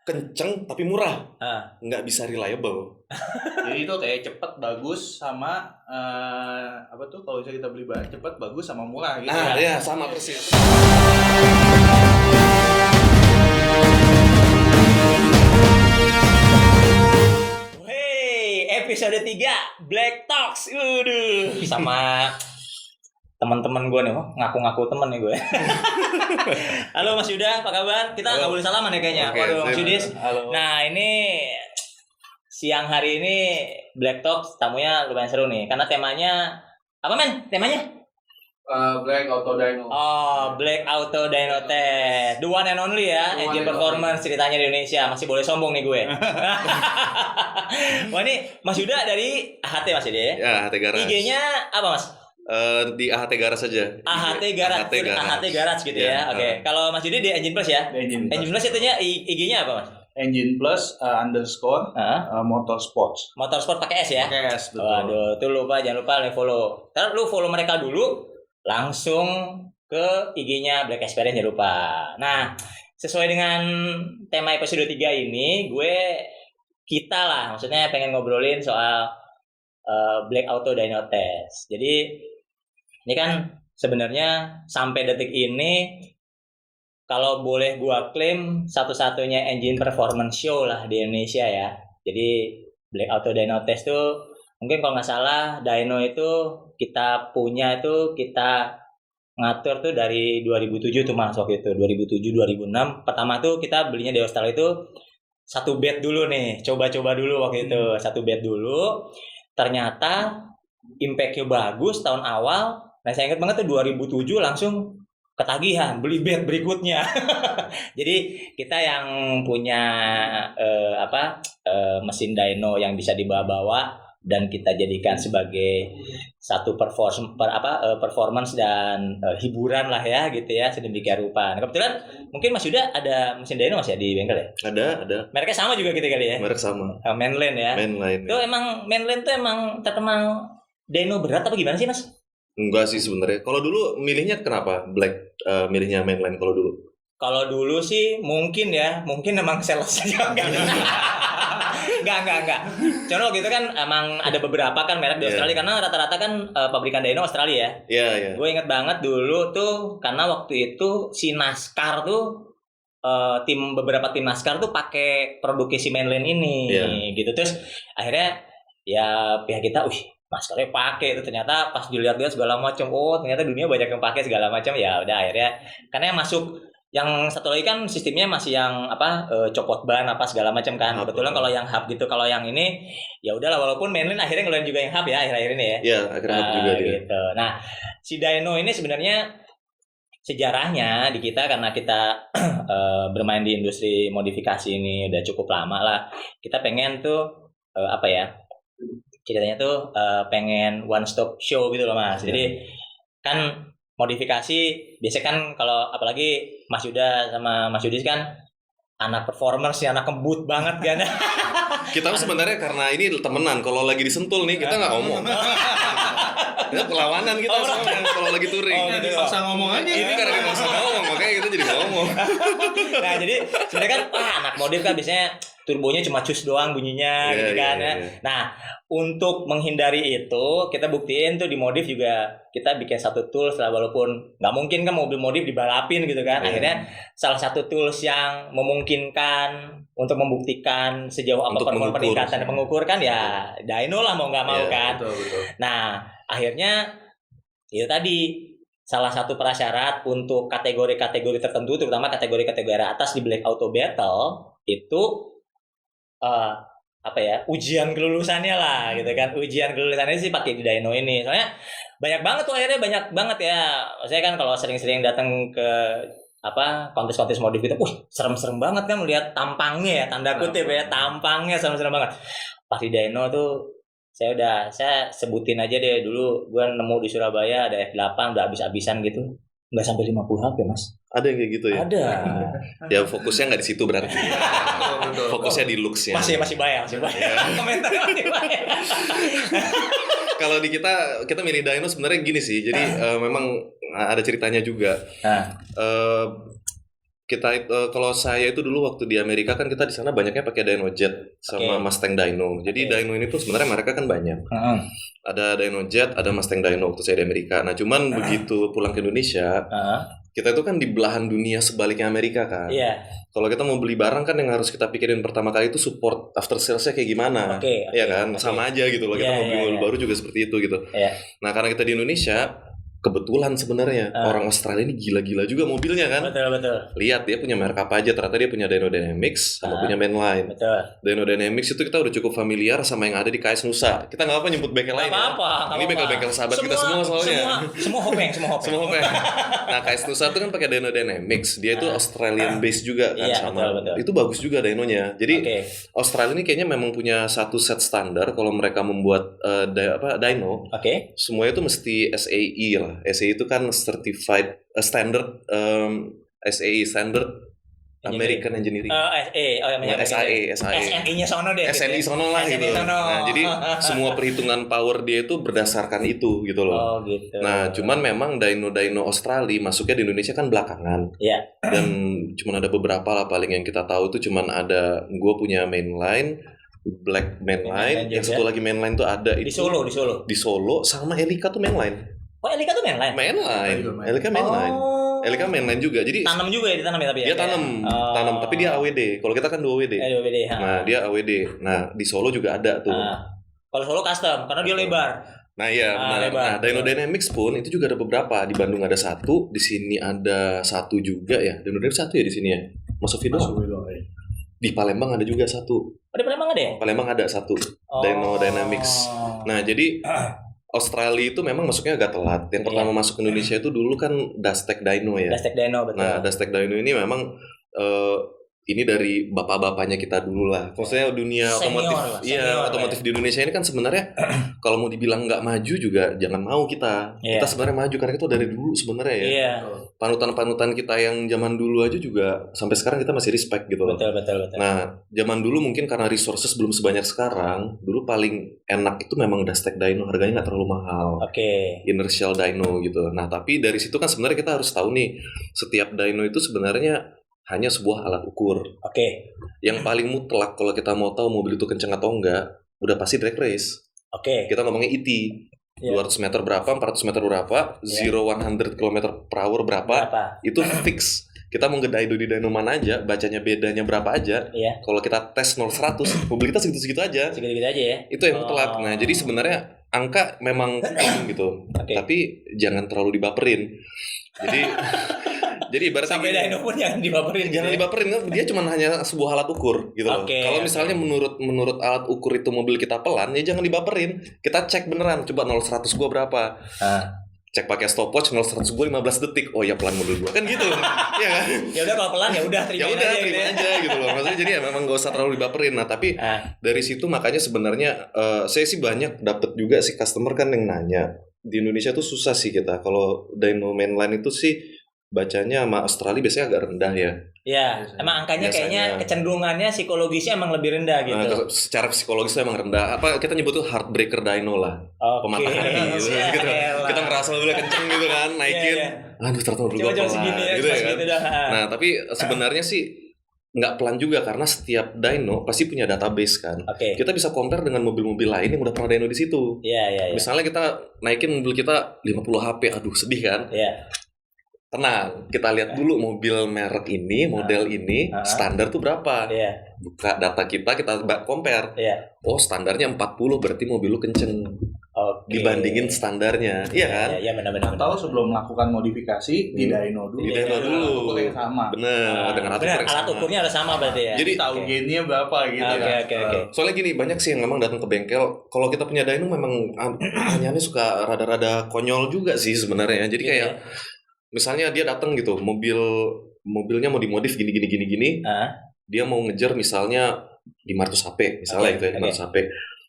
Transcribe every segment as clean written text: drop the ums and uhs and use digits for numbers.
kenceng tapi murah, nggak bisa reliable. Jadi itu kayak cepet, bagus, sama apa tuh kalau bisa kita beli barang cepet, bagus, sama murah gitu. Nah, ya sama persis. Hey, episode 3 Black Talks. Sama teman-teman gue nih, ngaku-ngaku temen nih gue. Halo Mas Yuda, apa kabar? Kita nggak boleh salaman ya kayaknya. Oke, Waduh, Mas Yudis. Halo. Nah, ini siang hari ini Black Talks tamunya lumayan seru nih, karena temanya apa men? Temanya? Black Auto Dyno. Oh, Black Auto Dyno Test. The one and only ya, engine performance ceritanya di Indonesia. Masih boleh sombong nih gue. Wah, ini Mas Yuda dari AHT Mas Yuda ya? Ya, AHT Garage. IG-nya apa Mas? Di AHT Garage saja. AHT Garage gitu ya. Oke. Kalau Mas Yudi di Engine Plus ya? Engine Plus itunya IG-nya apa Mas? Engine Plus underscore Motorsports. Motorsport pakai S ya? Pakai S, betul. Waduh, tuh jangan lupa follow. Ntar lu follow mereka dulu, langsung ke IG-nya Black Experience jangan lupa. Nah, sesuai dengan tema episode 3 ini, kita lah, maksudnya pengen ngobrolin soal Black Auto Dyno Test. Jadi ini kan sebenarnya sampai detik ini kalau boleh gua klaim satu-satunya engine performance show lah di Indonesia ya. Jadi Black Auto Dyno Test tuh mungkin kalau nggak salah dyno itu kita ngatur tuh dari 2007 tuh Mas, waktu itu 2007-2006. Pertama tuh kita belinya di Australia itu satu bed dulu nih, coba-coba dulu waktu itu satu bed dulu. Ternyata impact-nya bagus tahun awal. Nah, saya ingat banget tuh 2007 langsung ketagihan beli bed berikutnya. Jadi kita yang punya mesin dyno yang bisa dibawa-bawa dan kita jadikan sebagai satu performance dan hiburan lah ya gitu ya, sedemikian rupa. Nah, kebetulan mungkin Mas Yuda ada mesin dyno Mas ya di bengkel ya? Ada. Mereknya sama juga gitu kali ya? Merek sama. Mainland ya? Mainline. Itu emang Mainland tuh emang terkenal dyno berat apa gimana sih Mas? Enggak sih sebenarnya. Kalau dulu milihnya kenapa Black milihnya Mainline kalau dulu? Kalau dulu sih mungkin emang sales aja Enggak. Contoh gitu kan emang ada beberapa kan merek di Australia karena rata-rata kan pabrikan dyno Australia ya. Iya. Gue inget banget dulu tuh karena waktu itu si NASCAR tuh beberapa tim NASCAR tuh pakai produk si Mainland ini gitu. Terus akhirnya ya pihak kita NASCAR-nya pakai itu, ternyata pas dilihat-lihat segala macam, ternyata dunia banyak yang pakai segala macam, ya udah akhirnya karena yang masuk yang satu lagi kan sistemnya masih yang copot ban apa segala macam kan. Kebetulan kalau yang hub gitu, kalau yang ini ya udahlah, walaupun Mainland akhirnya ngeluarin juga yang hub ya akhir-akhir ini ya. Iya, akhirnya hub juga dia. Gitu. Nah, si dyno ini sebenarnya sejarahnya di kita karena kita bermain di industri modifikasi ini udah cukup lama lah. Kita pengen tuh ceritanya tuh pengen one stop show gitu loh Mas. Jadi kan modifikasi biasanya kan kalau apalagi Mas Yuda sama Mas Yudis kan anak performance ya, anak kebut banget kan. Kita sebenarnya karena ini temenan, kalau lagi disentul nih kita nggak ngomong. Kita perlawanan kita kalau lagi touring. Jadi nggak usah ngomong aja. Ini karena kita nggak usah ngomong, makanya kita jadi nggak ngomong. Nah jadi sebenarnya kan anak modif kan biasanya turbonya cuma cus doang bunyinya gitu kan ya. Nah untuk menghindari itu kita buktiin tuh di modif juga kita bikin satu tools lah, walaupun nggak mungkin kan mobil modif dibalapin gitu kan. Akhirnya salah satu tools yang memungkinkan untuk membuktikan sejauh apa performa peningkatan dan mengukur kan ya dyno lah mau nggak mau kan. Betul. Nah akhirnya itu tadi salah satu prasyarat untuk kategori-kategori tertentu, terutama kategori-kategori atas di Black Auto Battle itu ujian kelulusannya lah gitu kan. Ujian kelulusannya sih pakai di dyno ini. Soalnya banyak banget ya. Saya kan kalau sering-sering datang ke kontes-kontes modif gitu, serem-serem banget kan melihat tampangnya ya, tanda kutip ya, tampangnya serem-serem banget. Pas di dyno tuh saya sebutin aja deh, dulu gue nemu di Surabaya ada F8 udah habis-habisan gitu. Nggak sampai 50 HP Mas. Ada yang kayak gitu ya? Ada. Ya fokusnya nggak di situ berarti. Fokusnya di looks-nya. Masih bayang. Komentar masih bayang. Kalau di kita milih dyno sebenarnya gini sih. Jadi memang ada ceritanya juga. Kalau saya itu dulu waktu di Amerika kan kita di sana banyaknya pakai Dyno Jet sama Oke. Mustang Dyno. Jadi Oke. Dyno ini tuh sebenarnya mereka kan banyak. Heeh. Ada Dyno Jet, ada Mustang Dyno waktu saya di Amerika. Nah, cuman begitu pulang ke Indonesia, Heeh. kita itu kan di belahan dunia sebaliknya Amerika kan. Iya. Kalau kita mau beli barang kan yang harus kita pikirin pertama kali itu support after sales-nya kayak gimana. Oke. Iya kan? Oke. Sama aja gitu loh. Kita Iya, mau beli iya, mobil iya. baru juga seperti itu gitu. Iya. Nah, karena kita di Indonesia, kebetulan sebenarnya orang Australia ini gila-gila juga mobilnya kan. Betul. Lihat dia punya merek apa aja, ternyata dia punya Dyno Dynamics sama punya Mainline. Betul. Dyno Dynamics itu kita udah cukup familiar sama yang ada di KS Nusa. Kita nggak apa nyebut bengkel lain ya. Apa-apa. Ini bengkel-bengkel sahabat kita semua soalnya. Semua hopeng. Semua apa ya? Nah, KS Nusa itu kan pakai Dyno Dynamics. Dia itu Australian based juga kan Iya, sama. betul. Itu bagus juga dynonya. Jadi Oke. Australia ini kayaknya memang punya satu set standar kalau mereka membuat dyno. Oke. Semuanya itu mesti SAE lah. SAE itu kan Certified Standard SAE Standard American Engineering. SAE. SNI-nya sono deh. SNI sono lah gitu. SNI sono. Nah, jadi semua perhitungan power dia itu berdasarkan itu gitu loh. Oh gitu. Nah, cuman memang dyno Australia masuknya di Indonesia kan belakangan. Iya. Dan cuman ada beberapa lah paling yang kita tahu tuh cuman ada gue punya Mainline, Black Mainline, Mainline yang juga. satu lagi Mainline tuh ada Di itu Solo. di Solo sama Elika tuh Mainline. Oh, Elika tuh mainline. Elika Mainline. Oh. Elika Mainline juga. Jadi Tanam juga ya, ditanam ya tapi ya. dia tanam tapi dia AWD. Kalau kita kan 2 WD. WD. Nah, dia AWD. Nah, di Solo juga ada tuh. Kalau Solo custom karena dia lebar. Nah, iya, benar. lebar. Nah, Dyno Dynamics pun itu juga ada beberapa. Di Bandung ada satu, di sini ada satu juga ya. Dyno Dynamics satu ya di sini ya. Masuk video. Di Palembang ada juga satu. Oh, di Palembang ada ya? Palembang ada satu. Dyno Dynamics. Nah, jadi Australia itu memang masuknya agak telat. Yang pertama masuk ke Indonesia itu dulu kan Dastek Dyno ya. Dastek Dyno betul. Nah, Dastek Dyno ini memang ini dari bapak-bapaknya kita dulu lah. Maksudnya dunia Senior otomotif, lah, senior otomotif di Indonesia ini kan sebenarnya kalau mau dibilang nggak maju juga jangan mau kita. Iya. Kita sebenarnya maju karena itu dari dulu sebenarnya ya. Iya. Panutan-panutan kita yang zaman dulu aja juga sampai sekarang kita masih respect gitu loh. Betul. Nah, zaman dulu mungkin karena resources belum sebanyak sekarang, dulu paling enak itu memang Dastek Dyno, harganya nggak terlalu mahal. Oke. Inertial dyno gitu. Nah, tapi dari situ kan sebenarnya kita harus tahu nih, setiap dyno itu sebenarnya hanya sebuah alat ukur. Oke. Yang paling mutlak kalau kita mau tahu mobil itu kenceng atau enggak, udah pasti drag race. Oke. Kita ngomongnya ET. Iya. 200 meter berapa, 400 meter berapa, 0-100 km per hour berapa, itu fix. Kita mau ngedyno di dyno mana aja, bacanya bedanya berapa aja. Iya. Kalau kita tes 0-100, mobil kita segitu-segitu aja. Segitu-gitu aja ya. Itu yang mutlak. Nah, jadi sebenarnya angka memang penting gitu. Oke. Tapi jangan terlalu dibaperin. Jadi ibaratnya Sampai gini, dyno pun jangan dibaperin. jangan dibaperin kan dia cuma hanya sebuah alat ukur gitu loh. Oke, Kalau misalnya menurut alat ukur itu mobil kita pelan, ya jangan dibaperin. Kita cek beneran, coba 0-100 gua berapa. Cek pakai stopwatch 0-100 gua 15 detik. Oh ya pelan mobil gua kan gitu. Iya kan? Ya udah kalau pelan ya udah Ya terima udah aja terima gitu ya. aja gitu loh. Maksudnya jadi ya memang gak usah terlalu dibaperin. Nah, tapi dari situ makanya sebenarnya saya sih banyak dapet juga sih customer kan yang nanya. Di Indonesia tuh susah sih kita. Kalau dyno mainline itu sih bacanya sama Australia biasanya agak rendah ya. Ya, emang angkanya kayaknya kecenderungannya psikologisnya emang lebih rendah gitu. Nah, secara psikologis itu emang rendah. Apa kita nyebut tuh heartbreaker dyno lah. Pematah hati gitu. Gitu. Kita ngerasa mobilnya kenceng gitu kan, naikin. Aduh, ternyata mobil gua pelan segini ya, gitu ya kan. gitu dah. Nah, tapi sebenarnya sih nggak pelan juga karena setiap dyno pasti punya database kan. Kita bisa compare dengan mobil-mobil lain yang udah pernah dyno di situ. Iya. Misalnya kita naikin mobil kita 50 HP, aduh sedih kan? Iya. Tenang, kita lihat dulu mobil merek ini, model ini, standar tuh berapa. Iya. Buka data kita compare. Iya. Oh, standarnya 40, berarti mobil lu kenceng. Dibandingin standarnya. Iya kan? Iya, benar-benar. Atau sebelum melakukan modifikasi di dyno dulu. Di dyno dulu. Ukur yang sama. Bener, dengan alat ukur yang alat sama. ukurnya harus sama berarti ya. Jadi Tahu gainnya berapa gitu kan. Oke. soalnya gini, banyak sih yang memang datang ke bengkel. Kalau kita punya dyno memang pertanyaannya suka rada-rada konyol juga sih sebenarnya. Jadi kayak misalnya dia datang gitu, mobilnya mau dimodif gini. Dia mau ngejar misalnya 500 HP misalnya gitu ya, 500 HP.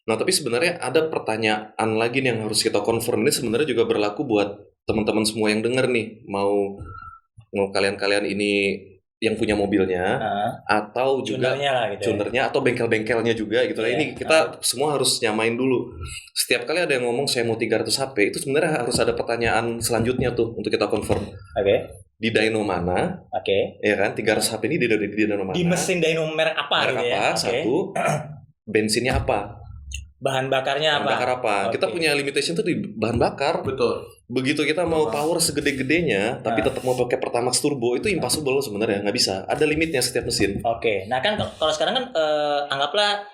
Nah, tapi sebenarnya ada pertanyaan lagi nih yang harus kita confirm. Ini sebenarnya juga berlaku buat teman-teman semua yang denger nih. Mau kalian ini yang punya mobilnya atau juga tunernya lah gitu. tunernya atau bengkel-bengkelnya juga gitu. Iya. Ini kita semua harus nyamain dulu. Setiap kali ada yang ngomong saya mau 300 HP, itu sebenarnya harus ada pertanyaan selanjutnya tuh untuk kita confirm. Oke. Di dyno mana? Oke. Ya kan? 300 HP ini di dyno mana? Di mesin dyno merek apa merek gitu apa? ya? Oke. Satu. Bensinnya apa? Bahan bakarnya Bahan apa? bakar apa? Oke. Kita punya limitation tuh di bahan bakar. Betul. Begitu kita mau power segede-gedenya, tapi tetap mau pakai Pertamax turbo, itu impossible sebenarnya, nggak bisa. Ada limitnya setiap mesin. Oke. Nah kan kalau sekarang kan anggaplah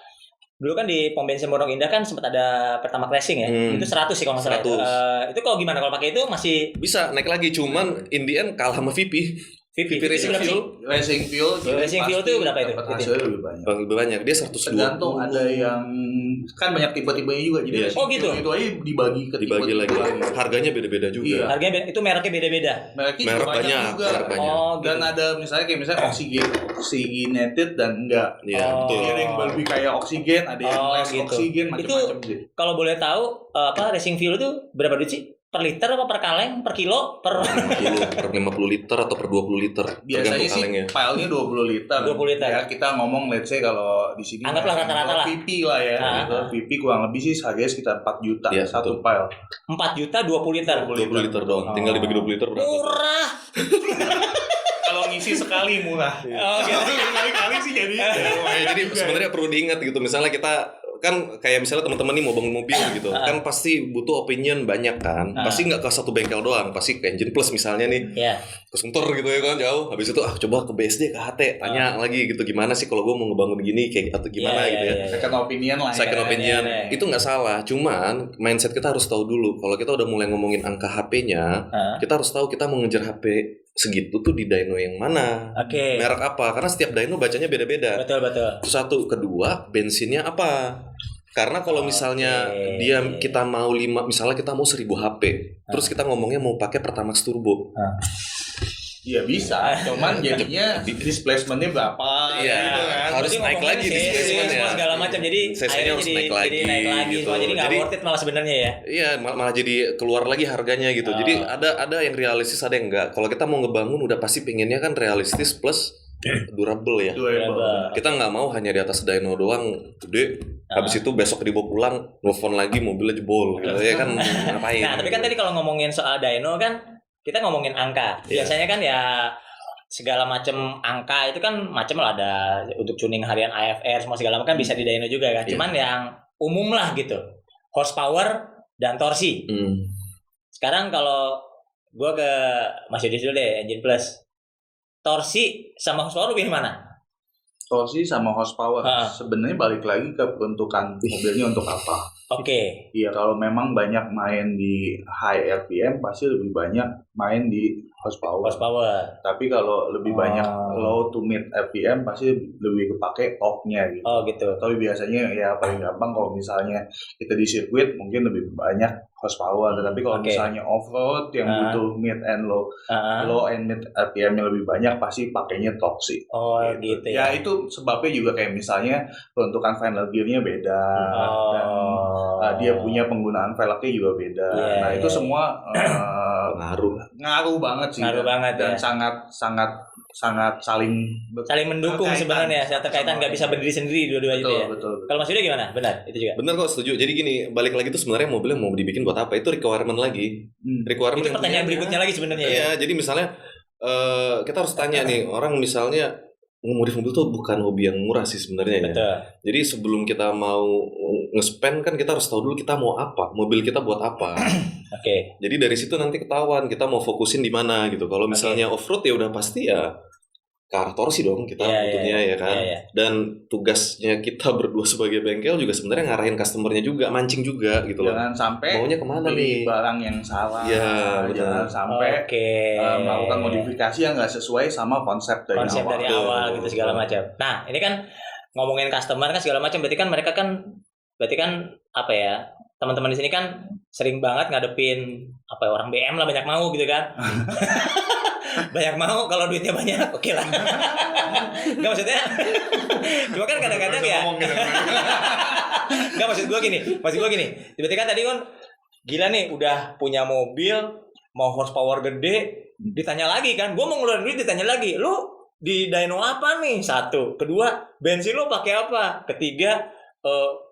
dulu kan di pom bensin Pondok Indah kan sempat ada Pertamax Racing ya. Itu 100 sih kalau nggak salah. Itu kalau gimana kalau pakai itu masih bisa naik lagi, cuman in the end kalah sama VP. VP Racing berapa sih? Fuel. Racing fuel. Racing fuel itu berapa itu? Dapat hasilnya lebih banyak. Lebih banyak, dia 120. Tergantung ada yang kan banyak tipe-tipenya juga. Jadi Iya. racing Oh, gitu. fuel itu aja dibagi ke Dibagi lagi. tipe-tipe. Harganya beda-beda juga. Iya. Harganya itu mereknya beda-beda. Mereknya juga Merek banyak, juga. merek banyak. Oh, gitu. Dan ada misalnya kayak misalnya oxygenated dan enggak. Iya, Oh. betul. Ada yang lebih kayak oksigen, ada yang Oh, less gitu. oksigen, macam-macam sih. Kalau boleh tahu racing fuel itu berapa duit sih? Per liter apa per kaleng? Per kilo? Per 50 liter atau per 20 liter. Biasanya tergantung sih kalengnya. filenya 20 liter. 20 liter. Ya, kita ngomong let's say kalau di sini Anggaplah rata-rata lah. VP lah ya. Gitu. VP kurang lebih sih harganya sekitar 4 juta Iya, satu betul. file. 4 juta 20 liter. 20 liter doang. Tinggal dibagi 20 liter berapa? Murah. Kalau ngisi sekali murah. Oh, gitu. Kali-kali sih jadi. Jadi sebenarnya perlu diingat gitu. Misalnya kita kan kayak misalnya teman-teman nih mau bangun mobil gitu, kan pasti butuh opinion banyak kan. Pasti nggak ke satu bengkel doang, pasti ke Engine Plus misalnya nih. Ya. Ke Sunter gitu ya kan jauh. Habis itu coba ke BSD ke HT, tanya lagi gitu gimana sih kalau gue mau ngebangun gini kayak atau gimana gitu ya. Second opinion lah. Second opinion ya. itu nggak salah, cuman mindset kita harus tahu dulu. Kalau kita udah mulai ngomongin angka HP-nya, kita harus tahu kita mau ngejar HP segitu tuh di dyno yang mana, Oke. merek apa, karena setiap dyno bacanya beda-beda. Betul. Itu satu. Kedua, bensinnya apa? Karena kalau misalnya kita mau 5, misalnya kita mau 1000 HP, terus kita ngomongnya mau pakai Pertamax turbo. Iya bisa, cuman jadinya displacementnya berapa? Iya, gitu kan. harus Berarti naik ngomongin lagi CC displacementnya. semua segala macam. Jadi CC-nya akhirnya harus jadi naik lagi, naik lagi gitu. semua. Jadi nggak Jadi- worth it malah sebenarnya ya. Iya, malah jadi keluar lagi harganya gitu. Jadi ada yang realistis, ada yang enggak. Kalau kita mau ngebangun udah pasti pengennya kan realistis plus durable ya. Durable. Kita nggak mau hanya di atas dyno doang gede, habis itu besok dibawa pulang, nelfon lagi mobilnya jebol gitu ya kan ngapain. Nah, tapi kan tadi kalau ngomongin soal dyno kan kita ngomongin angka. Biasanya kan ya segala macam angka itu kan macam lah, ada untuk tuning harian AFR semua segala macam kan bisa di dyno juga kan. Cuman yang umum lah gitu. Horsepower dan torsi. Sekarang kalau gua ke Mas Yudi dulu deh, Engine Plus. Torsi sama horsepower lu pilih mana? Torsi sama horsepower. Sebenarnya balik lagi ke peruntukan mobilnya untuk apa. Oke. Iya, kalau memang banyak main di high RPM pasti lebih banyak main di horsepower. Tapi kalau lebih banyak low to mid RPM pasti lebih kepake torque-nya gitu. Oh gitu. Tapi biasanya ya paling gampang kalau misalnya kita di sirkuit mungkin lebih banyak horsepower. Tapi kalau misalnya off-road yang butuh mid and low and mid RPM-nya lebih banyak pasti pakainya torque sih. Oh gitu Ya itu sebabnya juga kayak misalnya peruntukan final gear-nya beda dan dia punya penggunaan velgnya juga beda. Nah itu semua ngaruh banget sih. Ngaruh banget dan ya. sangat saling mendukung sebenarnya. Saya terkaitan nggak bisa berdiri sendiri dua-dua itu ya. Betul. Kalau Mas Yuda gimana? Benar itu juga. Benar kok, setuju. Jadi gini, balik lagi tuh sebenarnya mobilnya mau dibikin buat apa? Itu requirement lagi. Requirement Itu pertanyaan berikutnya lagi sebenarnya. Iya, jadi misalnya kita harus tanya nih, orang misalnya ngemodif mobil tuh bukan hobi yang murah sih sebenarnya ya. Betul. Jadi sebelum kita mau nge-spend kan kita harus tahu dulu kita mau apa, mobil kita buat apa. Oke. Jadi dari situ nanti ketahuan kita mau fokusin di mana gitu. Kalau misalnya off-road ya udah pasti ya ke arah torsi dong kita butuhnya ya kan. Dan tugasnya kita berdua sebagai bengkel juga sebenarnya ngarahin customernya juga, mancing juga gitu loh. Jangan sampai maunya kemana beli nih? barang yang salah. Iya, Jangan sampai melakukan modifikasi yang nggak sesuai sama konsep dari awal gitu segala macam. Nah, ini kan ngomongin customer kan segala macam, berarti kan apa ya? Teman-teman di sini kan sering banget ngadepin apa ya, orang BM lah banyak mau gitu kan. Banyak mau kalau duitnya banyak, oke lah. Enggak maksudnya. Cuma kan kadang-kadang ya. Enggak maksud gue gini. Tiba-tiba kan tadi kan gila nih udah punya mobil, mau horsepower gede, ditanya lagi kan. Gue mau ngeluarin duit ditanya lagi. Lu di dyno apa nih? Satu. Kedua, bensin lo pakai apa? Ketiga,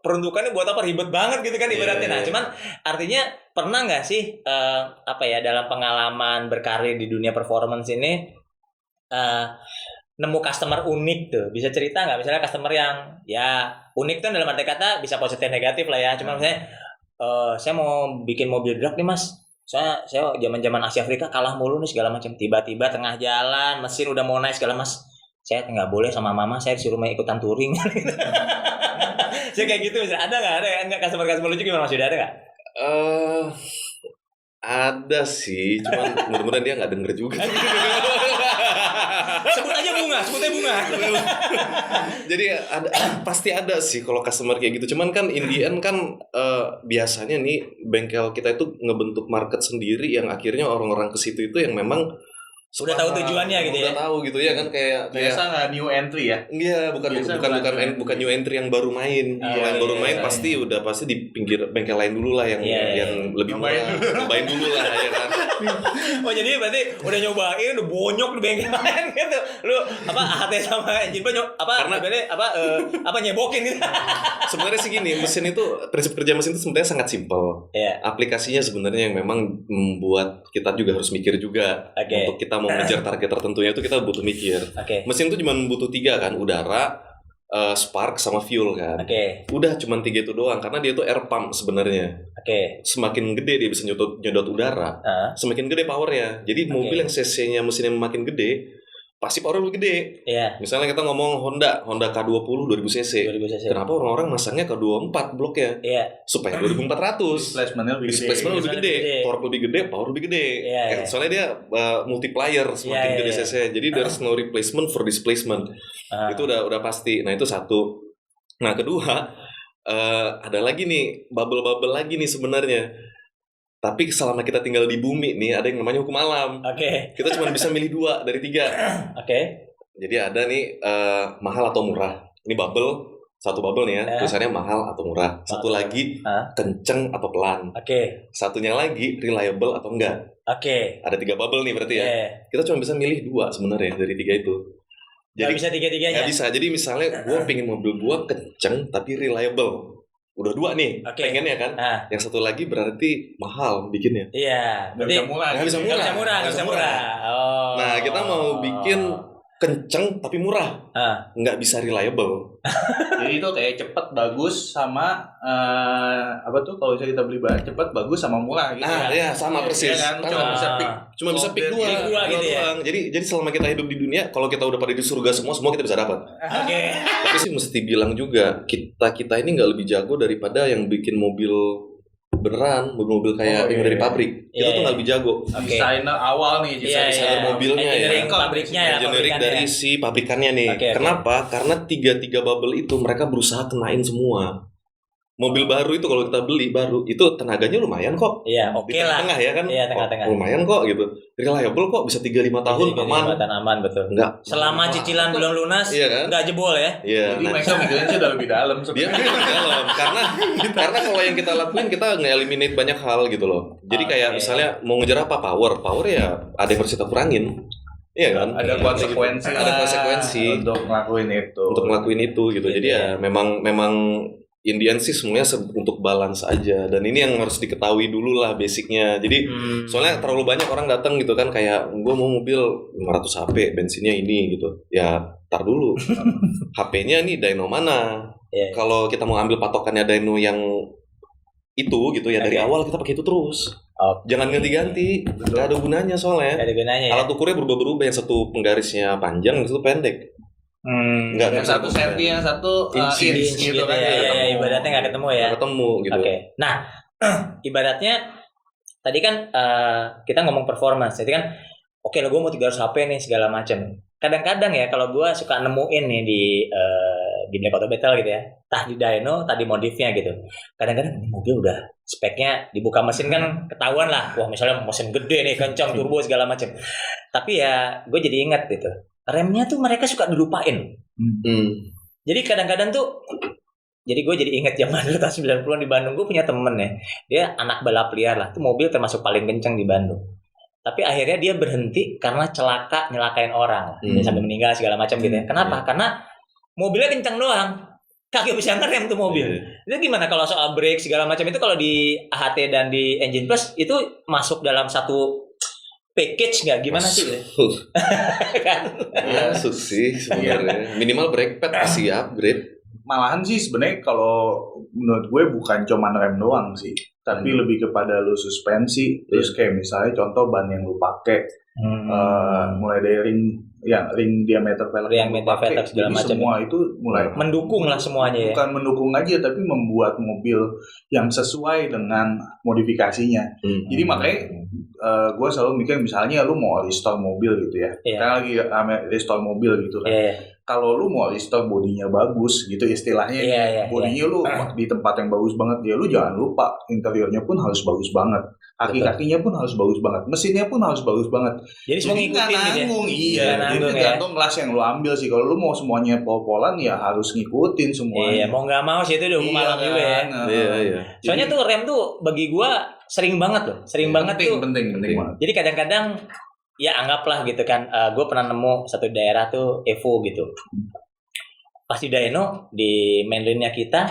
peruntukannya buat apa, ribet banget gitu kan ibaratnya. Nah, cuman artinya pernah nggak sih dalam pengalaman berkarir di dunia performance ini nemu customer unik tuh, bisa cerita nggak? Misalnya customer yang ya unik tuh dalam arti kata bisa positif negatif lah ya. Cuma misalnya saya mau bikin mobil drag nih mas, saya zaman Asia Afrika kalah mulu nih segala macam. Tiba-tiba tengah jalan mesin udah mau naik segala, mas saya nggak boleh sama mama, saya disuruh main ikutan touring. Saya kayak gitu misalnya. Ada nggak customer lucu gimana, mas? Sudah ada nggak? Ada sih, cuman mudah-mudahan dia nggak denger juga. Sebutnya bunga. Jadi pasti ada sih kalau customer kayak gitu. Cuman kan in the end kan biasanya nih bengkel kita itu ngebentuk market sendiri yang akhirnya orang-orang ke situ itu yang memang udah tahu tujuannya gitu ya. Udah tahu gitu ya kan, kayak biasa nggak new entry ya? Iya, bukan new entry yang baru main. Kalau yang baru main pasti di pinggir bengkel lain dulu lah yang lebih murah. Nyobain dulu lah ya kan. Oh jadi berarti udah nyobain, udah bonyok di bengkel lain gitu. Lu AHT sama engine nyebokin gitu. Sebenarnya sih gini, mesin itu prinsip kerja mesin itu sebenarnya sangat simpel. Aplikasinya sebenarnya yang memang membuat kita juga harus mikir juga. Untuk kita mau ngejar target tertentunya itu kita butuh mikir. Mesin itu cuma butuh 3 kan, udara, spark sama fuel kan. Udah cuma 3 itu doang karena dia itu air pump sebenarnya. Semakin gede dia bisa nyedot udara, semakin gede powernya. Jadi mobil yang cc-nya mesinnya makin gede, pasti power lebih gede. Misalnya kita ngomong Honda K20 2000 cc. Kenapa orang-orang masangnya K24 bloknya? Supaya 2400. Displacementnya lebih gede. Torque lebih gede, power lebih gede. Soalnya dia multiplier semakin gede cc. Jadi there's no replacement for displacement. Itu udah pasti. Nah, itu satu. Nah, kedua, ada lagi nih bubble lagi nih sebenarnya. Tapi selama kita tinggal di bumi nih, ada yang namanya hukum alam. Kita cuma bisa milih 2 dari 3. Jadi ada nih mahal atau murah. Ini satu bubble nih ya, tulisannya mahal atau murah. Satu lagi kenceng atau pelan. Satunya lagi reliable atau enggak. Ada 3 bubble nih berarti ya. Kita cuma bisa milih 2 sebenarnya dari 3 itu. Jadi bisa 3-3-nya. Nggak bisa. Jadi misalnya gue pengen mobil gue kenceng tapi reliable. Udah 2 nih, pengennya kan. Yang satu lagi berarti mahal bikinnya. Nggak bisa murah. Nah, kita mau bikin kenceng tapi murah, nggak bisa reliable. Jadi itu kayak cepet bagus sama kalau misalnya kita beli bahan cepet bagus sama murah gitu. Sama persis. Kan? Cuma bisa pick 2 gitu ya. Jadi selama kita hidup di dunia, kalau kita udah pada di surga semua kita bisa dapat. Tapi sih mesti bilang juga kita ini nggak lebih jago daripada yang bikin mobil beneran, mobil kayak yang dari pabrik. Kita tuh nggak lebih jago. Desainer awal nih, desainer mobilnya engineering pabriknya ya, engineering dari si pabrikannya nih. Kenapa? Karena 3 bubble itu mereka berusaha kenain semua. Mobil baru itu kalau kita beli baru itu tenaganya lumayan kok. Di tengah ya kan. Tengah-tengah. Lumayan kok gitu. Reliable kok, bisa 3-5 tahun aman betul. Enggak. Selama cicilan belum lunas, enggak jebol ya. Jadi mereka mikirnya udah lebih dalam sebenarnya. Dia lebih dalam karena kalau yang kita lakuin kita nge-eliminate banyak hal gitu loh. Jadi kayak misalnya mau ngejar apa power ya ada yang harus kita kurangin. Iya kan? Ada konsekuensi untuk ngelakuin itu gitu. Jadi ya memang Indian sih semuanya untuk balance aja, dan ini yang harus diketahui dulu lah basicnya. Jadi soalnya terlalu banyak orang datang gitu kan, kayak gue mau mobil 500 HP bensinnya ini gitu ya, tar dulu HP-nya nih dyno mana. Kalau kita mau ambil patokannya dyno yang itu gitu ya, dari awal kita pakai itu terus. Jangan ganti-ganti, nggak ada gunanya soalnya. Alat ukurnya berubah-berubah, yang satu penggarisnya panjang, yang satu pendek. Yang satu senti, yang satu inch gitu kan. Ibaratnya nggak ketemu ya. Nggak ketemu gitu. Nah, ibaratnya tadi kan kita ngomong performance, jadi kan lo gue mau 300 HP nih segala macam. Kadang-kadang ya kalau gue suka nemuin nih di Black Auto Battle gitu ya, tah di dyno, tadi modifnya gitu. Kadang-kadang ini mobil udah speknya dibuka mesin kan ketahuan lah, wah misalnya mesin gede nih, kencang, turbo segala macam. Tapi ya gue jadi ingat gitu, remnya tuh mereka suka dilupain. Jadi kadang-kadang tuh, jadi gue jadi ingat zaman dulu tahun 90-an di Bandung, gue punya temen ya, dia anak balap liar lah, tuh mobil termasuk paling kencang di Bandung. tapi akhirnya dia berhenti karena nyelakain orang, sampai meninggal segala macam gitu ya. Kenapa? Karena mobilnya kencang doang, kagak bisa ngerem tuh mobil. Itu gimana kalau soal brake segala macam itu, kalau di AHT dan di Engine Plus itu masuk dalam satu package nggak? Gimana sih? Kan? Masuk sih sebenarnya. Minimal brake pad pasti upgrade. Malahan sih sebenarnya kalau menurut gue bukan cuma rem doang sih, tapi lebih kepada lu suspensi, terus kayak misalnya contoh ban yang lu pakai, mulai dari ring diameter velg yang lu pakai, jadi semua itu mulai mendukung lah semuanya ya. Bukan mendukung aja, tapi membuat mobil yang sesuai dengan modifikasinya. Jadi makanya gue selalu mikir misalnya lu mau restore mobil gitu ya, karena lagi restore mobil gitu kan. Kalau lu mau restore bodinya bagus gitu istilahnya, bodinya lu di tempat yang bagus banget, ya lu jangan lupa interiornya pun harus bagus banget, kaki-kakinya pun harus bagus banget, mesinnya pun harus bagus banget. Jadi semua ngikutin nanggung, jadi tergantung kelas yang lu ambil sih. Kalau lu mau semuanya pol-polan ya harus ngikutin semuanya. Iya, mau nggak mau sih itu udah hukum alam juga ya. Iya. Soalnya tuh rem tuh bagi gua sering banget loh, penting banget. Jadi kadang-kadang ya anggaplah gitu kan, gue pernah nemu satu daerah tuh Evo gitu. Pas di dyno di mainline-nya kita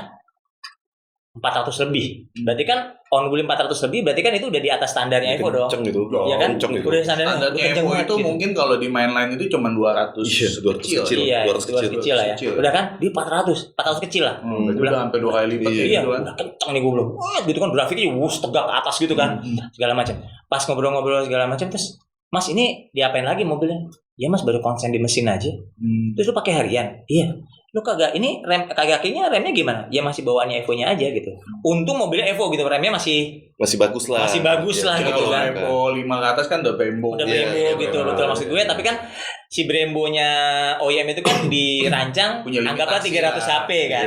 400 lebih. Berarti kan on wheel 400 lebih, berarti kan itu udah di atas standarnya Evo dong. Kenceng gitu. Iya kan? Kenceng gitu. Udah standarnya Evo itu gitu. Mungkin kalau di mainline itu cuma 200 kecil. Iya, 200 kecil lah ya. Udah kan di 400 kecil lah. Udah sampai 2 kali lipat gitu kan. Udah kenceng nih gue belum. Gitu kan grafiknya tegak ke atas gitu kan. Segala macam. Pas ngobrol-ngobrol segala macam, terus Mas ini diapain lagi mobilnya? Ya Mas baru konsen di mesin aja. Terus lu pakai harian? Iya. Lu kagak, ini rem kakinya remnya gimana? Ya masih bawaannya Evo-nya aja gitu. Untung mobilnya Evo gitu, remnya masih bagus lah. Masih bagus lah gitu kan. Evo 5 ke atas kan udah Brembo. Udah Brembo gitu, betul maksud gue. Tapi kan si Brembo-nya OEM itu kan dirancang anggaplah 300 HP kan.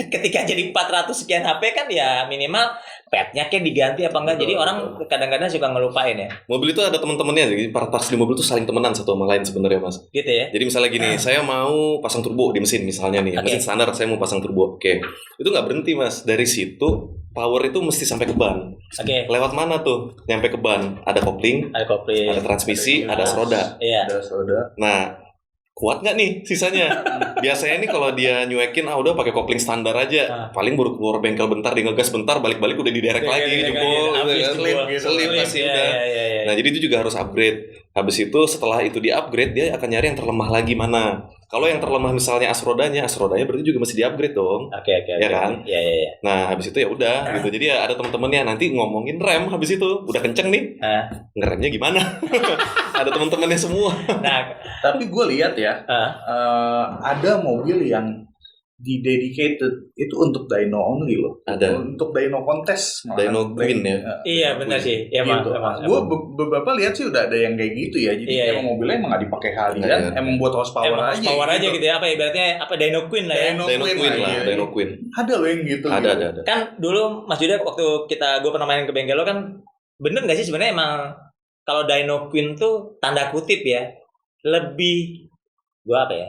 Ketika jadi 400 sekian HP kan ya minimal padnya kayak diganti apa enggak. Jadi orang kadang-kadang suka ngelupain ya. Mobil itu ada teman-temannya, jadi para taksi di mobil itu saling temenan satu sama lain sebenarnya Mas. Gitu ya. Jadi misalnya gini, saya mau pasang turbo di mesin misalnya nih, mesin standar saya mau pasang turbo. Oke. Itu nggak berhenti Mas. Dari situ power itu mesti sampai ke ban. Lewat mana tuh? Nyampe ke ban. Ada kopling, ada transmisi, ada seroda. Ada seroda. Nah, kuat nggak nih sisanya? Biasanya nih kalau dia nyuekin, udah pakai kopling standar aja. Paling baru keluar bengkel bentar, dia ngegas bentar, balik-balik udah diderek lagi, jempol, selip pasti udah. Nah, jadi itu juga harus upgrade. Habis itu setelah itu di-upgrade, dia akan nyari yang terlemah lagi mana. Kalau yang terlemah misalnya asrodanya berarti juga mesti di-upgrade dong. Ya kan? Iya. Nah, habis itu ya udah gitu. Jadi ya ada teman-temannya nanti ngomongin rem habis itu udah kenceng nih. Ngeremnya gimana? Ada teman-temannya semua. Nah, tapi gue lihat ya, ada mobil yang dedicated itu untuk dyno only loh. Ada. Untuk dyno kontes. Dyno Queen ya. Iya benar sih. Ya gitu. Gue beberapa lihat sih udah ada yang kayak gitu ya. Jadi emang mobilnya emang nggak dipakai harian, emang buat horsepower aja. Horsepower aja gitu ya. Apa ibaratnya Dyno Queen lah ya. Dyno Queen. Ada loh yang gitu. Ada. Kan dulu Mas Juda waktu gue pernah main ke bengkel lo kan, bener nggak sih sebenarnya emang kalau Dyno Queen tuh tanda kutip ya lebih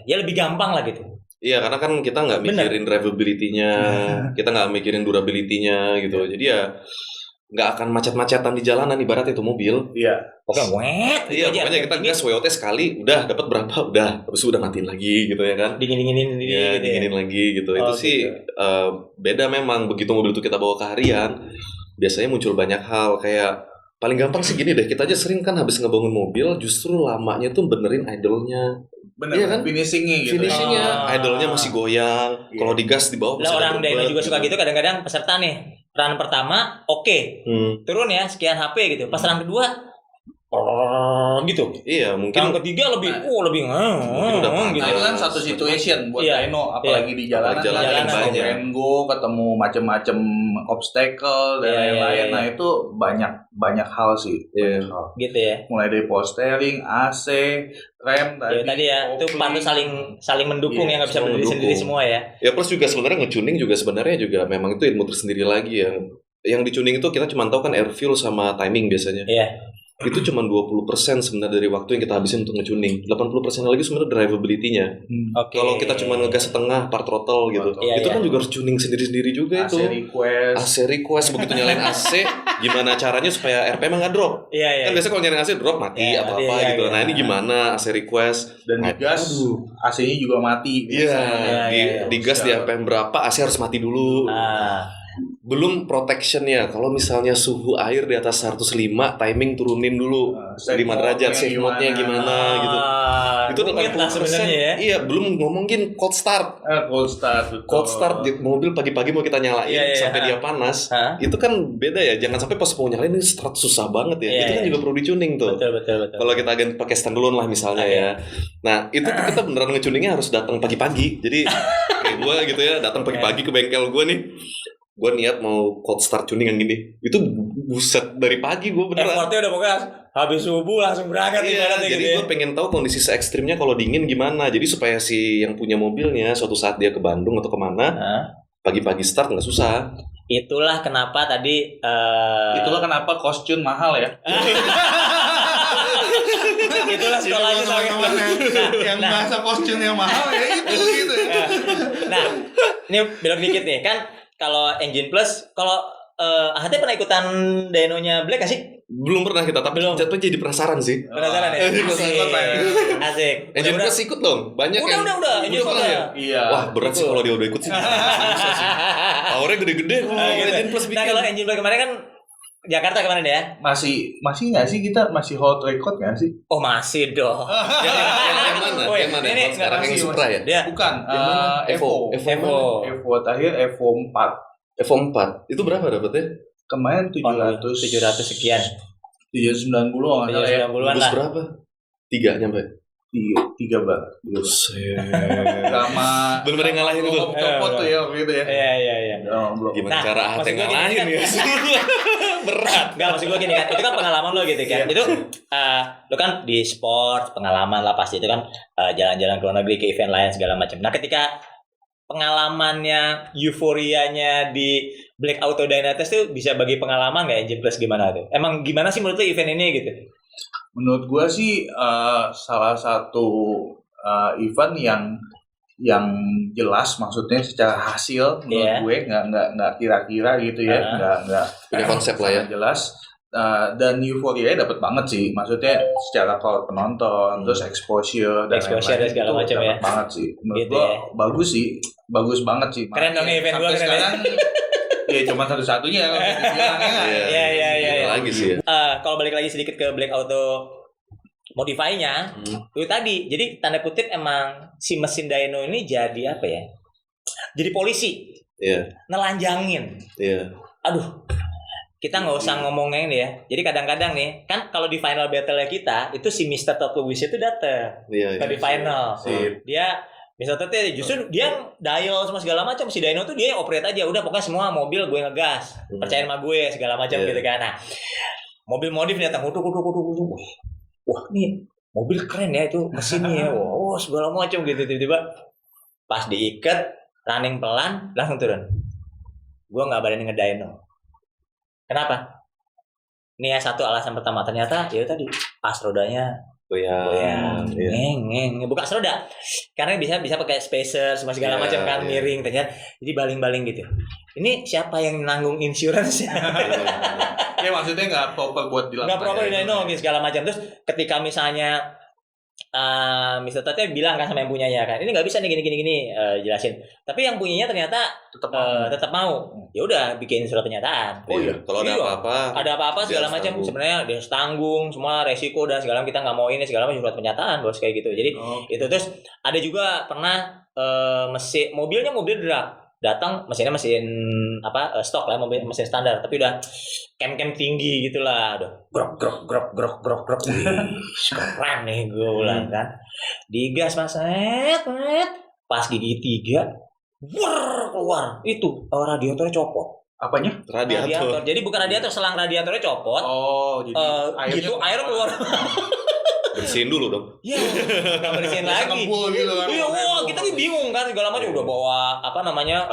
lebih gampang lah gitu. Iya, karena kan kita nggak mikirin drivability-nya, kita nggak mikirin durability-nya gitu. Jadi ya nggak akan macet-macetan di jalanan ibarat itu mobil. Iya. Iya, pokoknya kita gas WOT sekali, udah dapat berapa, udah, habis itu udah matiin lagi gitu ya kan. Dinginin lagi gitu. Itu sih beda memang. Begitu mobil itu kita bawa ke harian, biasanya muncul banyak hal kayak paling gampang sih gini deh, kita aja sering kan habis ngebangun mobil justru lamanya tuh benerin idle-nya. Bener, iya kan? Finishingnya gitu. Idle-nya masih goyang. Kalau digas di bawah. Lah orang dyno juga suka gitu kadang-kadang peserta nih. Run pertama turun ya sekian HP gitu. Pas run kedua gitu. Iya, mungkin yang ketiga lebih gitu. Itu kan satu situation buat dyno, apalagi di jalanan banyak. Ketemu macam-macam obstacle dan lain-lain. Nah, itu banyak hal sih. Gitu ya. Mulai dari power steering, AC, rem tadi ya. Itu patut saling mendukung ya, enggak bisa berdiri sendiri semua ya. Ya plus juga sebenarnya nge-tuning juga sebenarnya juga memang itu ilmu tersendiri lagi yang di tuning itu kita cuma tahu kan air fuel sama timing biasanya. Iya. itu cuma 20% sebenarnya dari waktu yang kita habisin untuk nge-tuning. 80% lagi sebenarnya drivability-nya. Kalau kita cuma ngegas setengah part throttle gitu. Itu kan juga harus tuning sendiri-sendiri juga itu. AC request begitu nyalain AC, gimana caranya supaya RPM nggak drop? Kan biasanya kalau nyalain AC drop mati atau apa gitu. Nah, ini gimana AC request dan digas AC-nya juga mati. Di gas di RPM berapa AC harus mati dulu. Belum protectionnya, kalau misalnya suhu air di atas 105, timing turunin dulu 5 derajat, safe mode-nya gimana gitu. Itu 80%. Ya? Iya, belum ngomongin cold start. Cold start di mobil pagi-pagi mau kita nyalain sampai dia panas. Itu kan beda ya. Jangan sampai pas mau nyalain ini start susah banget ya. Itu kan juga perlu di-tuning tuh. Betul. Kalau kita ganti pakai standalone lah misalnya ya. Nah, itu kita beneran nge-tuningnya harus datang pagi-pagi. Jadi kayak gue gitu ya, datang pagi-pagi ke bengkel gue nih. Gue niat mau cold start tuning yang gini. Itu buset dari pagi gue beneran. Effortnya udah pokoknya habis subuh langsung berangkat. Jadi gitu gue pengen tahu kondisi se-ekstrimnya kalau dingin gimana. Jadi supaya si yang punya mobilnya suatu saat dia ke Bandung atau kemana, pagi-pagi start nggak susah. Itulah kenapa tadi. Itulah kenapa kostum mahal ya. Itulah sekolahnya yang bahasa kostum yang mahal ya itu gitu ya. Nah, ini belok dikit nih kan. Kalau Engine Plus, kalau AHT pernah ikutan dyno-nya Black gak sih? Belum pernah kita, tapi jadi penasaran sih. Penasaran ya? Asik. Engine Plus ikut dong, banyak udah, yang Engine Plus ya? Iya. Wah berat sih kalau dia udah ikut sih. Powernya gede-gede kalau Engine Plus bikin. Nah kalau Engine Plus kemarin kan Jakarta kemarin ya? Masih nggak sih kita masih hold record nggak sih? Oh masih dong. Yang mana? Yang mana? Sekarang yang Supra ya? Bukan. Evo terakhir Evo 4. Evo 4 itu berapa dapetnya? Kemarin 700 sekian. 790 nggak salah ya? Bus berapa? 3 nyampe. 3 banget. Sama bener-bener ngalahin itu. Copot tuh ya waktu itu ya. Iya. Gimana cara AHT ngalahin ya? Berat. Enggak, maksud gue gini kan. Itu kan pengalaman lo gitu kan. Itu lo kan di sport, pengalaman lah pasti itu kan jalan-jalan ke luar negeri, ke event lain segala macam. Nah, ketika pengalamannya, euforianya di Black Auto Dynates tuh bisa bagi pengalaman nggak Engine Plus gimana tuh? Emang gimana sih menurut lo event ini gitu? Menurut gue sih salah satu event yang jelas, maksudnya secara hasil menurut gue nggak kira-kira gitu ya, nggak punya konsep lah ya, jelas. Dan euforia dapat banget sih, maksudnya secara kalau penonton, terus exposure dan segala macam ya, dapat banget sih. Menurut gitu gue bagus banget sih. Keren dong event gue sekarang. Ya cuma satu-satunya kalau Iya. Lagi sih. Kalau balik lagi sedikit ke Black Auto Modify-nya, itu tadi. Jadi tanda kutip emang si mesin dyno ini jadi apa ya? Jadi polisi. Iya. Nelanjangin. Iya. Aduh. Kita nggak usah ngomongin ya. Jadi kadang-kadang nih, kan kalau di final battle kita itu si Mr. Todd Lewis itu datang di final. Dia Mr. Todd justru dia dial sama segala macam, si dyno tuh dia operate aja, udah pokoknya semua mobil gue ngegas, percaya sama gue segala macam gitu kan. Nah, mobil modif datang, wah nih mobil keren ya itu mesinnya, wah segala macam gitu, tiba-tiba pas diikat running pelan langsung turun. Gue nggak berani ngedyno. Kenapa? Ini ya satu alasan pertama, ternyata ya tadi pas rodanya goyang, buka roda, karena bisa pakai spacer semua segala macam kan, miring ternyata, jadi baling-baling gitu. Ini siapa yang nanggung insurance ya? Ya maksudnya nggak proper buat dilakukan. Nggak proper di segala macam. Terus ketika misalnya Mr. Todd bilang kan sama yang punyanya kan, ini nggak bisa nih gini jelasin. Tapi yang punyanya ternyata tetap mau. Ya udah bikin surat pernyataan. Oh iya. Kalau ada apa-apa segala macam sebenarnya dia tanggung semua resiko dan segala, kita nggak mau ini segala macam, surat pernyataan bos kayak gitu. Jadi itu terus ada juga pernah mobil drag datang, mesin stok lah, mesin standar, tapi udah kem tinggi gitulah, udah grok keren nih gue bilang kan, digas maset pas gigi 3 keluar itu radiatornya copot. Apanya? Radiator. Jadi bukan radiator, selang radiatornya copot. Oh, jadi air keluar. bersihin dulu dong. Iya, nggak bersihin lagi. Kebul gitu kan. Iya, wah kita nih bingung kan segala macam udah bawa apa namanya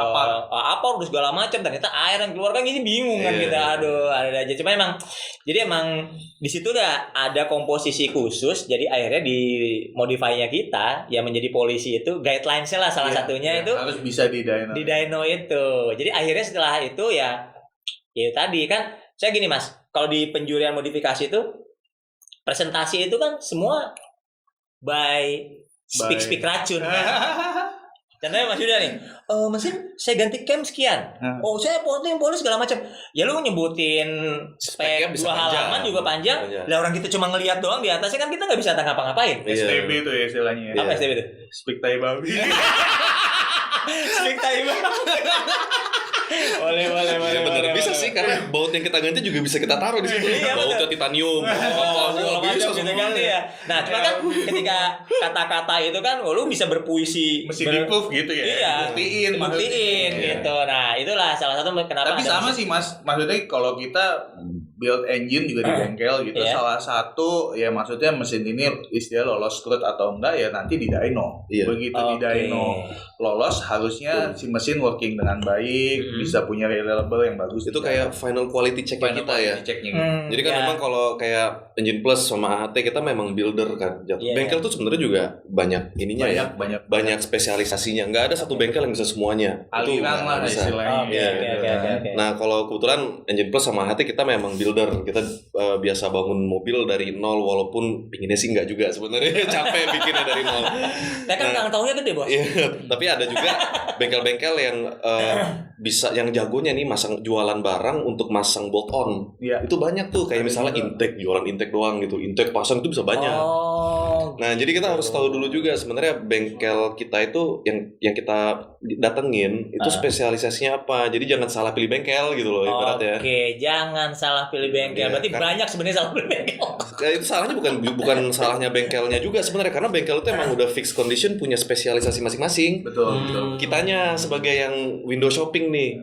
apa udah segala macam ternyata air yang keluar kan ini bingung kan kita. Aduh, ada aja. Cuma emang jadi emang di situ udah ada komposisi khusus. Jadi akhirnya di modify-nya kita yang menjadi polisi itu guidelines-nya lah salah satunya itu harus bisa di dyno. Di dyno itu. Jadi akhirnya setelah itu ya tadi kan saya gini Mas, kalau di penjurian modifikasi itu presentasi itu kan semua by speak racun kan. Contohnya Mas Yuda nih, mesin saya ganti cam sekian. Oh saya polis segala macam. Ya lu nyebutin spek 2 halaman juga panjang. Lah orang kita cuma ngelihat doang di atasnya kan kita nggak bisa ngapa-ngapain. STB itu ya istilahnya. Apa STB itu? Speak tai babi. Speak tai babi. Boleh. Bener bisa sih karena baut yang kita ganti juga bisa kita taruh di situ. Bautnya titanium. Bisa gitu ganti ya. Nah, cuma kan ketika kata-kata itu kan lu bisa berpuisi, mesti di-proof gitu ya. Iya, buktiin gitu. Nah, itulah salah satu kenapa. Tapi sama sih Mas, maksudnya kalau kita build engine juga di bengkel gitu, salah satu ya maksudnya mesin ini istilah lolos skruut atau enggak ya nanti di dyno. Begitu di dyno lolos harusnya si mesin working dengan baik, bisa punya reliable yang bagus. Itu kayak final quality check kita ya. Jadi kan memang kalau kayak Engine Plus sama AHT kita memang builder kan. Bengkel tuh sebenarnya juga banyak ininya banyak spesialisasinya. Nggak ada satu bengkel yang bisa semuanya. Aliran lah istilahnya. Nah kalau kebetulan Engine Plus sama AHT kita memang builder. Kita biasa bangun mobil dari nol walaupun pinginnya sih nggak juga sebenarnya capek bikinnya dari nol. Nah kan nggak tahunya gede bos. Tapi ada juga bengkel-bengkel yang bisa yang jagonya nih jualan barang untuk masang bolt on. Itu banyak tuh kayak misalnya intake jualan intake doang gitu. Intake pasang itu bisa banyak. Nah, jadi kita harus tahu dulu juga sebenarnya bengkel kita itu yang kita datengin itu spesialisasinya apa. Jadi jangan salah pilih bengkel gitu loh ibaratnya. Oke, jangan salah pilih bengkel. Berarti banyak sebenarnya salah pilih bengkel. Itu salahnya bukan salahnya bengkelnya juga sebenarnya karena bengkel itu emang udah fixed condition punya spesialisasi masing-masing. Betul. Kitanya sebagai yang window shopping nih.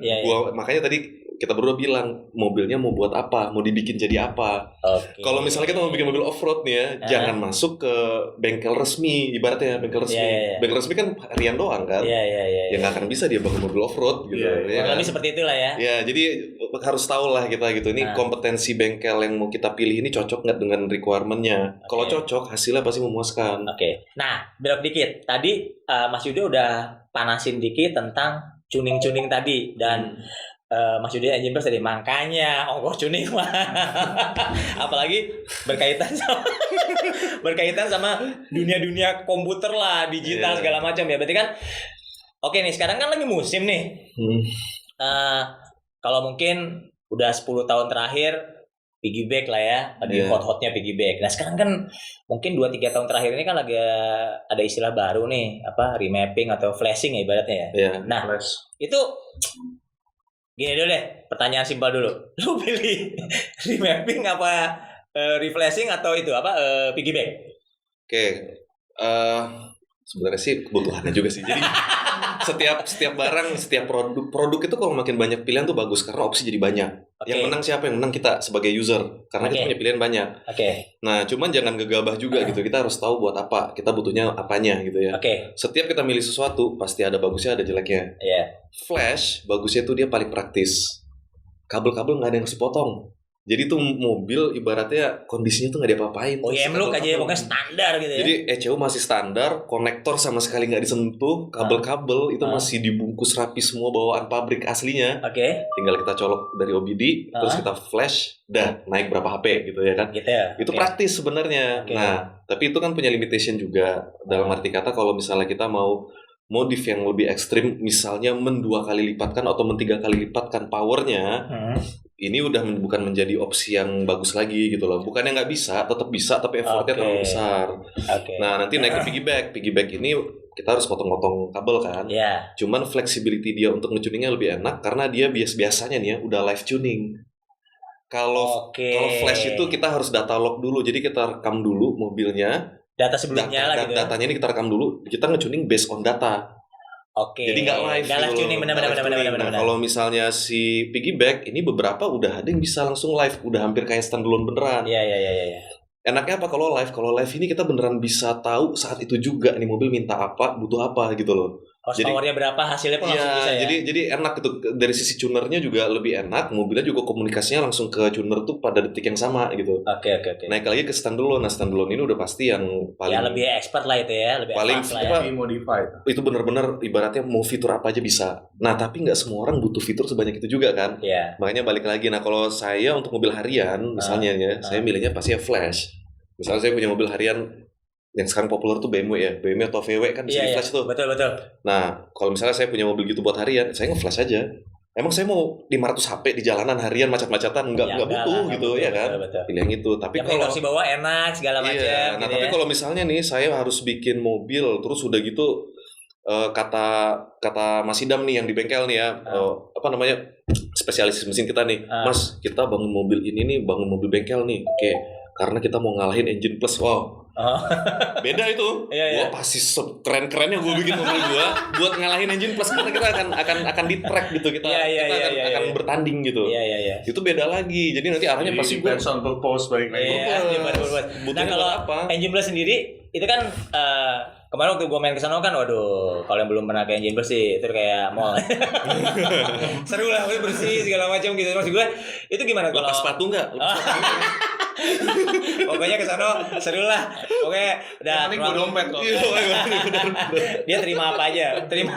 Makanya tadi kita berdua bilang mobilnya mau buat apa, mau dibikin jadi apa. Kalau misalnya kita mau bikin mobil off-road nih ya, jangan masuk ke bengkel resmi, ibaratnya bengkel resmi. Bengkel resmi kan harian doang kan. Ya nggak akan bisa dia bangun mobil off-road gitu. Lebih seperti itulah ya. Ya, jadi harus tahu lah kita gitu. Ini kompetensi bengkel yang mau kita pilih ini cocok nggak dengan requirement-nya. Kalau cocok, hasilnya pasti memuaskan. Nah, belok dikit. Tadi Mas Yuda udah panasin dikit tentang tuning-tuning tadi dan Mas Yudi Engine Plus tadi makanya ongkos tuning mah apalagi berkaitan sama dunia komputer lah digital segala macam ya berarti kan oke nih sekarang kan lagi musim nih kalau mungkin udah 10 tahun terakhir piggyback lah ya lagi hot-hotnya piggyback. Nah sekarang kan mungkin 2-3 tahun terakhir ini kan lagi ada istilah baru nih apa remapping atau flashing ya ibaratnya ya. Nah itu gini dulu deh, pertanyaan simpel dulu. Lu pilih remapping apa reflashing atau itu apa piggyback? Sebenarnya sih kebutuhannya juga sih. Jadi setiap barang, setiap produk itu kalau makin banyak pilihan tuh bagus karena opsi jadi banyak. Yang menang siapa? Yang menang kita sebagai user karena kita punya pilihan banyak. Nah, cuman jangan gegabah juga gitu. Kita harus tahu buat apa. Kita butuhnya apanya gitu ya. Setiap kita milih sesuatu pasti ada bagusnya, ada jeleknya. Flash bagusnya tuh dia paling praktis. Kabel-kabel nggak ada yang harus dipotong. Jadi tuh mobil ibaratnya kondisinya tuh nggak diapa-apain. OEM look aja pokoknya standar gitu ya. Jadi ECU masih standar, konektor sama sekali nggak disentuh, kabel-kabel itu masih dibungkus rapi semua bawaan pabrik aslinya. Tinggal kita colok dari OBD, terus kita flash, naik berapa HP gitu ya kan. Itu praktis sebenarnya. Nah, tapi itu kan punya limitation juga. Dalam arti kata kalau misalnya kita mau modif yang lebih ekstrim, misalnya 2 kali lipatkan atau 3 kali lipatkan powernya, ini udah bukan menjadi opsi yang bagus lagi gitu loh. Bukannya nggak bisa, tetap bisa, tapi effortnya terlalu besar. Nah nanti naik ke piggyback ini kita harus potong-potong kabel kan. Cuman flexibility dia untuk nge-tuningnya lebih enak karena dia biasanya nih ya udah live tuning. Kalau flash itu kita harus data log dulu, jadi kita rekam dulu mobilnya. Data sebelumnya lah gitu. Datanya ini kita rekam dulu, kita nge-tuning based on data. Jadi nggak live. Nggak live tuning benar. Kalau misalnya si piggyback ini beberapa udah ada yang bisa langsung live, udah hampir kayak standalone beneran. enaknya apa kalau live? Kalau live ini kita beneran bisa tahu saat itu juga nih mobil minta apa, butuh apa gitu loh. Horsepower-nya berapa, hasilnya pun langsung bisa ya. Jadi enak gitu, dari sisi tunernya juga lebih enak, mobilnya juga komunikasinya langsung ke tuner tuh pada detik yang sama gitu. Oke. Naik lagi ke standalone. Nah, standalone ini udah pasti yang paling ya lebih expert lah itu ya, lebih paling advance lah ya. Modified. Itu bener-bener ibaratnya mau fitur apa aja bisa. Nah, tapi nggak semua orang butuh fitur sebanyak itu juga kan. Iya. Makanya balik lagi. Nah, kalau saya untuk mobil harian misalnya saya milihnya pasti ya flash. Misalnya saya punya mobil harian yang sekarang populer tuh BMW ya, BMW atau VW kan bisa di flash tuh. Betul. Nah, kalau misalnya saya punya mobil gitu buat harian, saya nge-flash aja. Emang saya mau 500 HP di jalanan harian macet-macetan nggak butuh gitu ya kan? Pilih yang itu. Tapi kalau si bawa enak segala macam. Nah, gitu tapi kalau misalnya nih saya harus bikin mobil terus udah gitu kata Mas Idam nih yang di bengkel nih ya, apa namanya, spesialis mesin kita nih, Mas kita bangun mobil ini nih, bangun mobil bengkel nih, oke, karena kita mau ngalahin Engine Plus, beda itu. Gua pasti keren-kerennya gue bikin mobil gua buat ngalahin Engine Plus, karena kita akan di track gitu, kita akan bertanding gitu. Itu beda lagi. Jadi nanti arahnya pasti gua on purpose balik lagi. Nah, kalau Engine Plus sendiri itu kan kemarin waktu gue main kesana kan, waduh, kalau yang belum pernah ke Engine Plus sih itu kayak mall. Seru lah, bersih segala macam gitu. Maksud gue itu gimana kalau lepas sepatu nggak? Pokoknya kesana seru lah. Oke, udah. Nanti gue dompet kok. Dia terima apa aja, terima.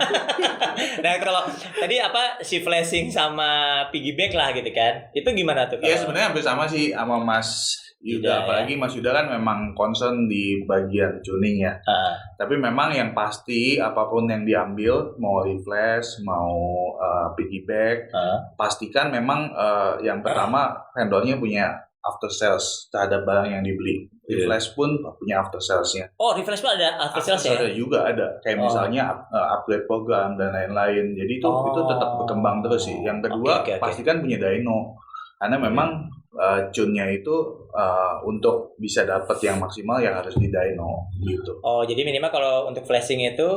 Nah, kalau tadi apa si flashing sama piggyback lah gitu kan, itu gimana tuh? Ya sebenarnya hampir sama sih sama Mas Yuda, apalagi Mas Yuda kan memang concern di bagian tuning ya. Tapi memang yang pasti apapun yang diambil, mau reflash, mau piggyback, pastikan memang yang pertama vendornya punya after sales terhadap barang yang dibeli. Reflash pun punya after salesnya. Oh, reflash pun ada after sales ya? Ada juga ada. Kayak misalnya upgrade program dan lain-lain. Jadi itu tetap berkembang terus sih. Yang kedua pastikan punya dyno. Karena memang tune-nya itu untuk bisa dapat yang maksimal yang harus di dyno gitu. Oh, jadi minimal kalau untuk flashing itu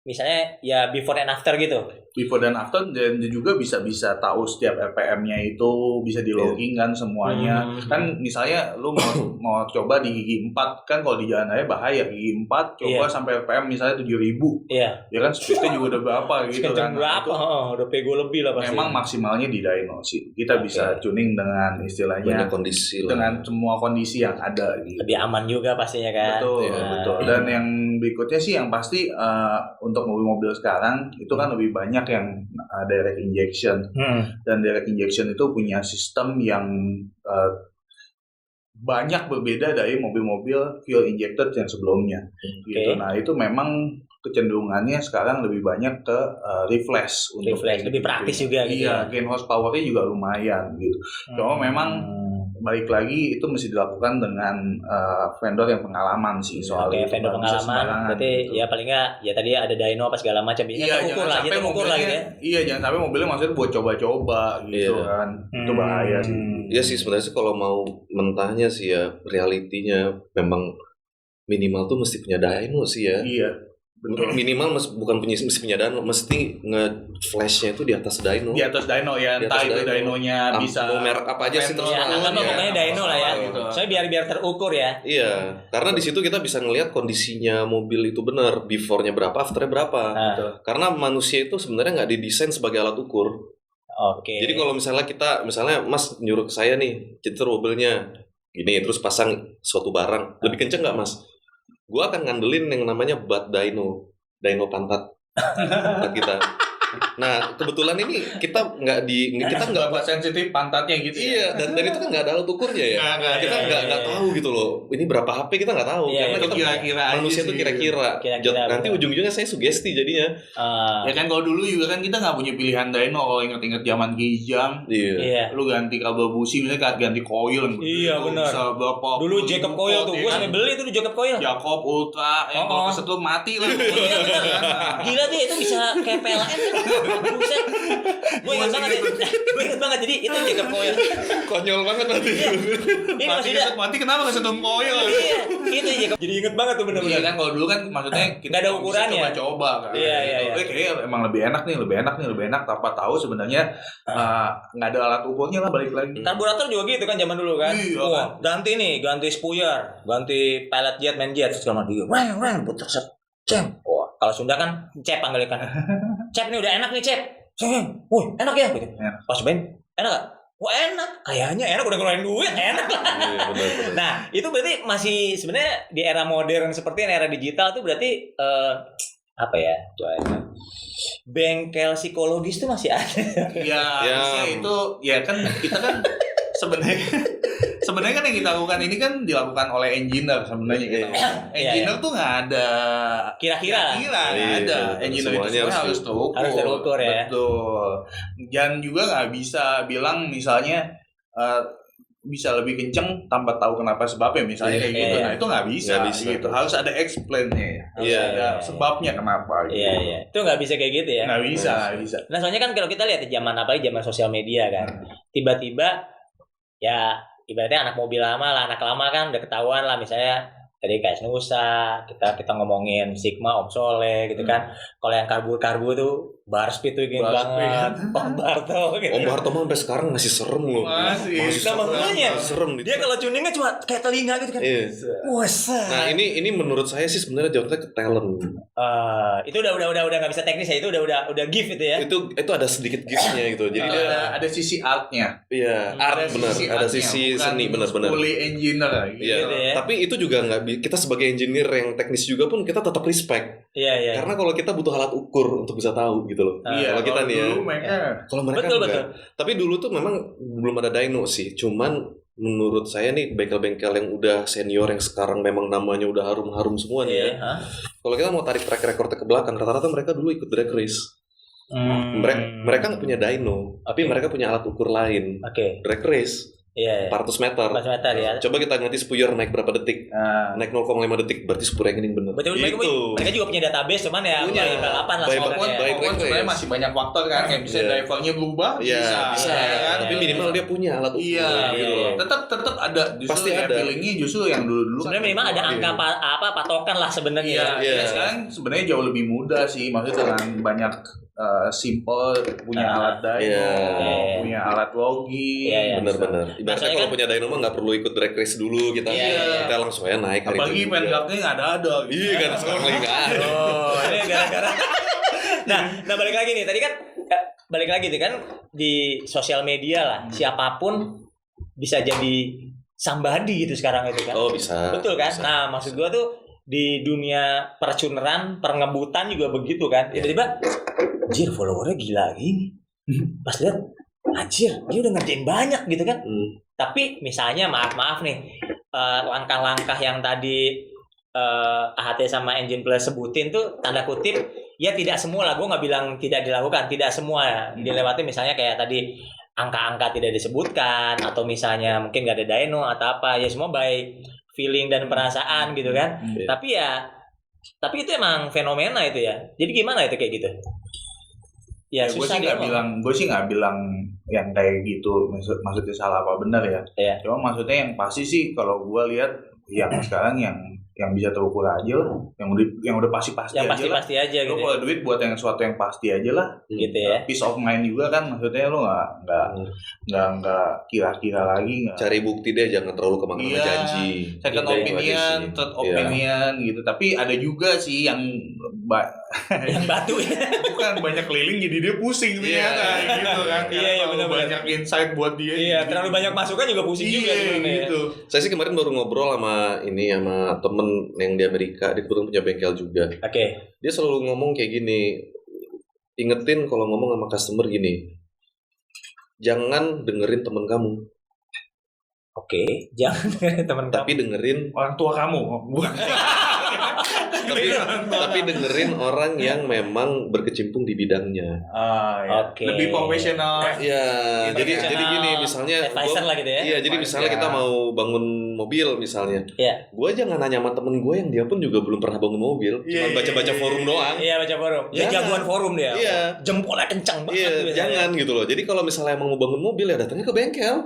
misalnya ya before and after gitu. Before dan after, dan juga bisa tahu setiap RPM-nya itu bisa di logging kan semuanya. Kan misalnya lu mau coba di gigi 4 kan, kalau di jalan raya bahaya gigi 4 coba sampai RPM misalnya 7.000. Ya kan speednya juga udah berapa gitu kan. Berapa? Udah pego lebih lah pasti. Memang maksimalnya di dyno sih. Kita bisa tuning dengan istilahnya kondisi dengan semua kondisi yang ada gitu. Lebih aman juga pastinya kan. Betul. Dan yang berikutnya sih yang pasti untuk mobil-mobil sekarang itu kan lebih banyak yang direct injection. Dan direct injection itu punya sistem yang banyak berbeda dari mobil-mobil fuel injected yang sebelumnya. Gitu. Nah, itu memang kecenderungannya sekarang lebih banyak ke reflash untuk lebih praktis juga gitu. Iya, gain horsepower-nya juga lumayan gitu. Cuma memang balik lagi itu mesti dilakukan dengan vendor yang pengalaman sih soal itu. Vendor pengalaman berarti ya paling nggak ya tadi ada dyno apa segala macam bisa jangan sampai mobilnya gitu ya. Iya, jangan sampai mobilnya maksudnya buat coba-coba gitu kan. Itu bahaya sih. Iya sih, sebenarnya sih kalau mau mentahnya sih ya realitinya memang minimal tuh mesti punya dyno sih ya. Iya. Minimal bukan mesti punya dyno, mesti nge-flashnya itu di atas dyno. Di atas dyno ya, entah itu dynonya bisa mau merek apa aja sih terserah. Pokoknya dyno lah ya. Gitu. Soalnya biar terukur ya. Iya, karena di situ kita bisa ngelihat kondisinya mobil itu benar, before-nya berapa, after-nya berapa. Karena manusia itu sebenarnya nggak didesain sebagai alat ukur. Jadi kalau misalnya Mas nyuruh ke saya nih, ceter mobilnya gini, terus pasang suatu barang, lebih kenceng nggak Mas? Gue akan ngandelin yang namanya butt dyno pantat kita. Nah, kebetulan ini kita nggak sensitif pantatnya gitu. Iya, dan itu kan nggak ada alat ukurnya ya. Kita nggak tahu gitu loh. Ini berapa HP kita nggak tahu. Karena kita kira-kira manusia itu kira-kira. Nanti ujung-ujungnya saya sugesti jadinya. Ya kan kalau dulu juga kan kita nggak punya pilihan dyno. Kalau inget-inget zaman Kijang, lu ganti kabel busi, misalnya ganti coil. Iya benar. Dulu Jacob coil tuh, gue sampai beli tuh Jacob coil. Jacob Ultra, yang kalau keset lu mati lah. Gila tuh itu bisa kayak PLN. Buset. Gue ingat banget. Jadi itu Jacob Koyel. Konyol banget nanti. Ini masih ada. Mati kenapa nggak sentuh Koyel? Iya, itu Jacob. Jadi inget banget tuh Iya bener-bener. kan kalau dulu kan maksudnya kita nggak ada ukurannya. Coba-coba kan. Iya. Kayaknya emang lebih enak tanpa tahu sebenarnya nggak ada alat ukurnya lah balik lagi. Karburator juga gitu kan zaman dulu kan. Iya, Wah, ganti spuyar, ganti pilot jet, main jet, segala macam. Reng, putar set. Cep. Wah, kalau Sunda kan cep panggilnya kan. Cep ini udah enak nih, Cep. Wih, enak ya gitu. Pas main, enak gak? Wah, enak. Kayaknya enak, udah ngeluarin duit, enak lah. Iya, benar. Nah, itu berarti masih sebenarnya di era modern seperti era digital tuh berarti apa ya? Bengkel psikologis tuh masih ada. Ya. Itu ya kan kita kan sebenarnya kan yang kita lakukan ini kan dilakukan oleh engineer sebenarnya gitu. Engineer tuh nggak ada kira-kira nggak ada. Engineer itu semua harus terukur ya. Betul. Dan juga nggak bisa bilang misalnya bisa lebih kenceng tanpa tahu kenapa sebabnya misalnya kayak gitu. Nah itu nggak bisa gitu. Harus ada explain-nya. Harus ada sebabnya kenapa. Gitu. Iya. Itu nggak bisa kayak gitu ya. Nggak bisa. Nah soalnya kan kalau kita lihat zaman sosial media kan, tiba-tiba ya ibaratnya anak mobil lama lah, anak lama kan udah ketahuan lah, misalnya tadi kayak Nusa, kita ngomongin Sigma, Om Soleh gitu kan. Kalau yang karbu tuh Bar Speed tuh gini banget, Om Barto gitu. Om Barto mah sampai sekarang masih serem loh. Masih serem. Dia kalau tuningnya cuma kayak telinga gitu kan. Iya. Wah. Nah ini menurut saya sih sebenarnya jawabnya ke talent. Itu udah nggak bisa teknis ya, itu udah gift itu ya. Itu ada sedikit giftnya gitu. Jadi ada sisi artnya. Iya, art benar. Ada sisi seni benar-benar. Fully engineer. Iya. Gitu ya. Tapi itu juga nggak, kita sebagai engineer yang teknis juga pun kita tetap respect. Iya. Karena kalau kita butuh alat ukur untuk bisa tahu gitu loh. Iya. Kalau kita nih ya. Kalau mereka betul. Tapi dulu tuh memang belum ada dyno sih. Cuman menurut saya nih bengkel-bengkel yang udah senior yang sekarang memang namanya udah harum-harum semua nih ya. Kalau kita mau tarik track record ke belakang, rata-rata mereka dulu ikut drag race. Mereka nggak punya dyno, tapi mereka punya alat ukur lain. Drag race. Iya. 400 meter. 400 meter ya. Coba kita ganti spuyar naik berapa detik? Naik 0,5 detik, berarti spuyar yang ini bener. Betul. Mereka juga punya database, cuman ya punya balapan lah sebenarnya. Sebenarnya masih banyak faktor kan, kayak bisa drivernya berubah, bisa kan. Tapi minimal dia punya alat ukur. Iya. Tetap ada. Pasti ada. Feelingnya justru yang dulu. Sebenarnya minimal ada angka patokan lah sebenarnya. Iya. Sekarang sebenarnya jauh lebih mudah sih, maksudnya dengan banyak simple, punya alat dyno, punya alat logi. Benar-benar. Ibaratnya kalau punya dyno mah nggak perlu ikut drag race dulu, kita langsung aja naik. Apalagi pendeknya nggak ada. Iya kan sekarang lagi nggak ada. Ini gara-gara. Nah balik lagi nih, tadi kan balik lagi nih kan di sosial media lah, siapapun bisa jadi somebody gitu sekarang itu kan. Oh bisa. Betul kan? Nah maksud gua tuh di dunia percuneran, pengebutan juga begitu kan. Tiba-tiba anjir followernya gila gini. Pas lihat anjir dia udah ngerjain banyak gitu kan. Tapi misalnya maaf nih langkah-langkah yang tadi AHT sama Engine Plus sebutin tuh tanda kutip ya tidak semua lah, gue nggak bilang tidak dilakukan, tidak semua dilewati. Misalnya kayak tadi angka-angka tidak disebutkan, atau misalnya mungkin nggak ada dyno atau apa, ya semua by feeling dan perasaan gitu kan. Tapi itu emang fenomena itu ya. Jadi gimana itu kayak gitu? Ya gue sih nggak bilang yang kayak gitu maksudnya salah apa benar ya. Cuma maksudnya yang pasti sih kalau gue lihat yang sekarang yang bisa terukur aja lah, yang udah pasti yang aja pasti aja gitu. Lo kalau duit buat yang sesuatu yang pasti aja lah, gitu ya. Peace of mind juga kan, maksudnya lo nggak kira-kira lagi, nggak cari bukti deh, jangan terlalu kemana-mana janji. Second opinion, third opinion gitu. Tapi ada juga sih yang batu ya. Bukan banyak keliling jadi dia pusing ternyata gitu kan. Iya benar. Banyak insight buat dia. Iya, terlalu banyak masukan juga pusing juga sebenarnya. Gitu. Saya sih kemarin baru ngobrol sama temen yang di Amerika, dia kebetulan punya bengkel juga. Dia selalu ngomong kayak gini, ingetin kalau ngomong sama customer gini, jangan dengerin temen kamu. Jangan dengerin temen kamu. Tapi dengerin orang tua kamu. Bukan. tapi dengerin orang yang memang berkecimpung di bidangnya. Lebih profesional. Iya, jadi gini misalnya advisor lah gitu ya. Iya, jadi misalnya kita mau bangun mobil misalnya. Iya. Gue aja nggak nanya sama temen gue yang dia pun juga belum pernah bangun mobil, cuma baca-baca forum doang. Iya, baca forum. Dia jagoan forum dia. Iya. Jempolnya kencang banget. Iya, jangan gitu loh. Jadi kalau misalnya emang mau bangun mobil ya datangnya ke bengkel.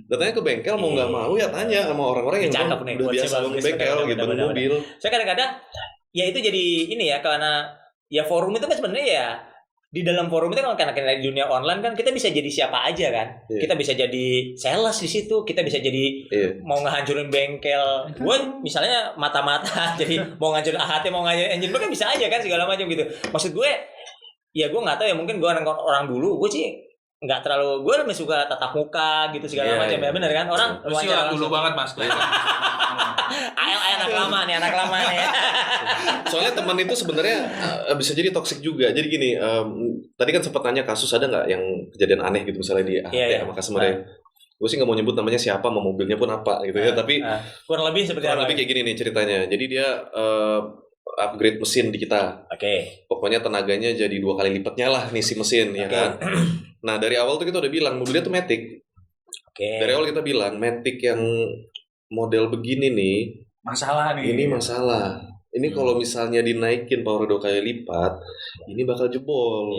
Datangnya ke bengkel mau nggak mau ya tanya sama orang-orang yang udah biasa bangun bengkel gitu, bangun mobil. Saya kadang-kadang ya itu jadi ini ya, karena ya forum itu kan sebenarnya ya di dalam forum itu kan karena di dunia online kan kita bisa jadi siapa aja kan. Kita bisa jadi sales di situ, kita bisa jadi mau ngehancurin bengkel. Gue misalnya mata-mata jadi mau ngancurin AHT, mau ngancurin engine kan bisa aja kan, segala macam gitu. Maksud gue ya gue nggak tahu ya, mungkin gue orang dulu gue sih nggak terlalu, gue lebih suka tatap muka gitu segala macam ya, bener kan orang wawancara dulu banget Mas. anak lama nih. Soalnya teman itu sebenarnya bisa jadi toksik juga. Jadi gini, tadi kan sempat nanya kasus ada nggak yang kejadian aneh gitu misalnya di AHT sama customer-nya. Gue sih nggak mau nyebut namanya siapa, mau mobilnya pun apa gitu ya. Tapi kurang lebih kayak gini nih ceritanya. Jadi dia upgrade mesin di kita. Pokoknya tenaganya jadi 2 kali lipatnya lah nih si mesin ya kan. Nah dari awal tuh kita udah bilang mobilnya tuh Matic. Dari awal kita bilang Matic yang model begini nih masalah nih. Ini masalah. Ini kalau misalnya dinaikin power 2 kali lipat, ini bakal jebol.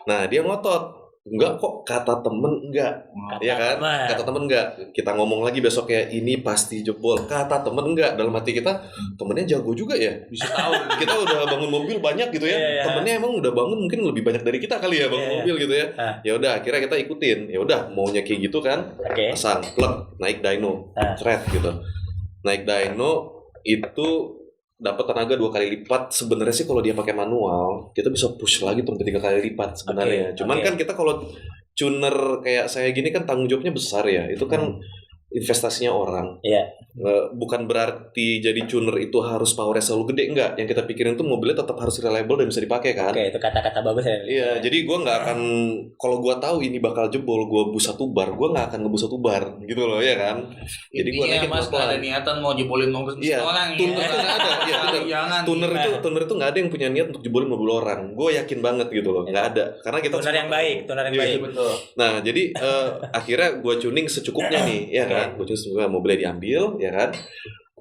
Nah dia ngotot. Enggak kok, kata temen enggak. Ya kan? Kata temen enggak. Kita ngomong lagi besoknya, ini pasti jebol. Kata temen enggak. Dalam hati kita, temennya jago juga ya. Bisa tahu. Kita udah bangun mobil banyak gitu ya. Temennya emang udah bangun mungkin lebih banyak dari kita kali ya bangun mobil gitu ya. Ya udah, akhirnya kita ikutin. Ya udah, maunya kayak gitu kan. Pasang plug, naik dyno, thread gitu. Naik dyno itu dapat tenaga 2 kali lipat. Sebenarnya sih kalau dia pakai manual kita bisa push lagi tuh 3 kali lipat sebenarnya. Cuman kan kita kalau tuner kayak saya gini kan tanggung jawabnya besar ya. Itu kan investasinya orang. Bukan berarti jadi tuner itu harus powernya selalu gede, enggak. Yang kita pikirin tuh mobilnya tetap harus reliable dan bisa dipakai kan. Itu kata-kata bagus ya. Iya, jadi gue nggak akan, kalau gue tahu ini bakal jebol, gue busa tubar, gue nggak akan ngebus satu bar, gitu loh ya kan. Jadi gue naikin Mas ada niatan mau jebolin mobil orang. Tuner itu nggak ada, tuner itu nggak ada yang punya niat untuk jebolin mobil orang. Gue yakin banget gitu loh, nggak ada. Karena kita tuner yang baik. Betul. Nah jadi akhirnya gue tuning secukupnya nih, ya kan. Gue tuning secukupnya, mobilnya diambil, ya kan.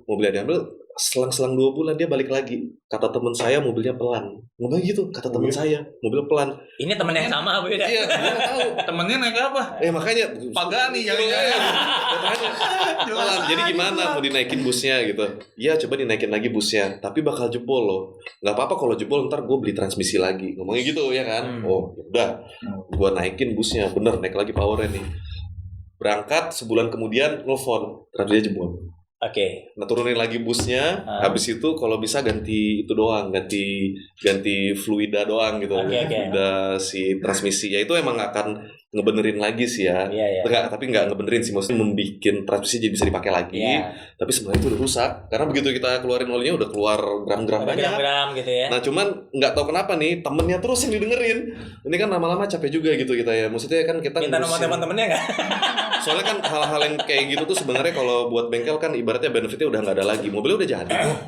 Mobilnya diambil, selang-selang 2 bulan dia balik lagi. Kata teman saya mobilnya pelan. Ngomong gitu, kata teman saya mobil pelan. Ini teman yang sama apa beda? Iya, gue nggak tahu. Temennya naik apa? Makanya Pagani jangan-jangan. Pelan. Jadi gimana mau dinaikin busnya gitu? Iya, coba dinaikin lagi busnya. Tapi bakal jebol loh. Nggak apa-apa kalau jebol, ntar gue beli transmisi lagi. Ngomongnya gitu ya kan? Oh, udah. Gue naikin busnya, bener naik lagi powernya nih. Berangkat sebulan kemudian nelfon, transmisinya jebol. Nah turunin lagi busnya, habis itu kalau bisa ganti itu doang, ganti fluida doang gitu, fluida si transmisi. Ya itu emang akan ngebenerin lagi sih ya. Tapi nggak ngebenerin sih, maksudnya membikin transmisi jadi bisa dipakai lagi. Tapi sebenarnya itu udah rusak, karena begitu kita keluarin olinya udah keluar gram-gram banyak. Gitu ya. Nah cuman nggak tahu kenapa nih temennya terus yang didengerin. Ini kan lama-lama capek juga gitu kita ya. Maksudnya kan kita minta nomor teman-temannya nggak? Soalnya kan hal-hal yang kayak gitu tuh sebenarnya kalau buat bengkel kan ibaratnya benefitnya udah nggak ada lagi. Mobilnya udah jadi kok.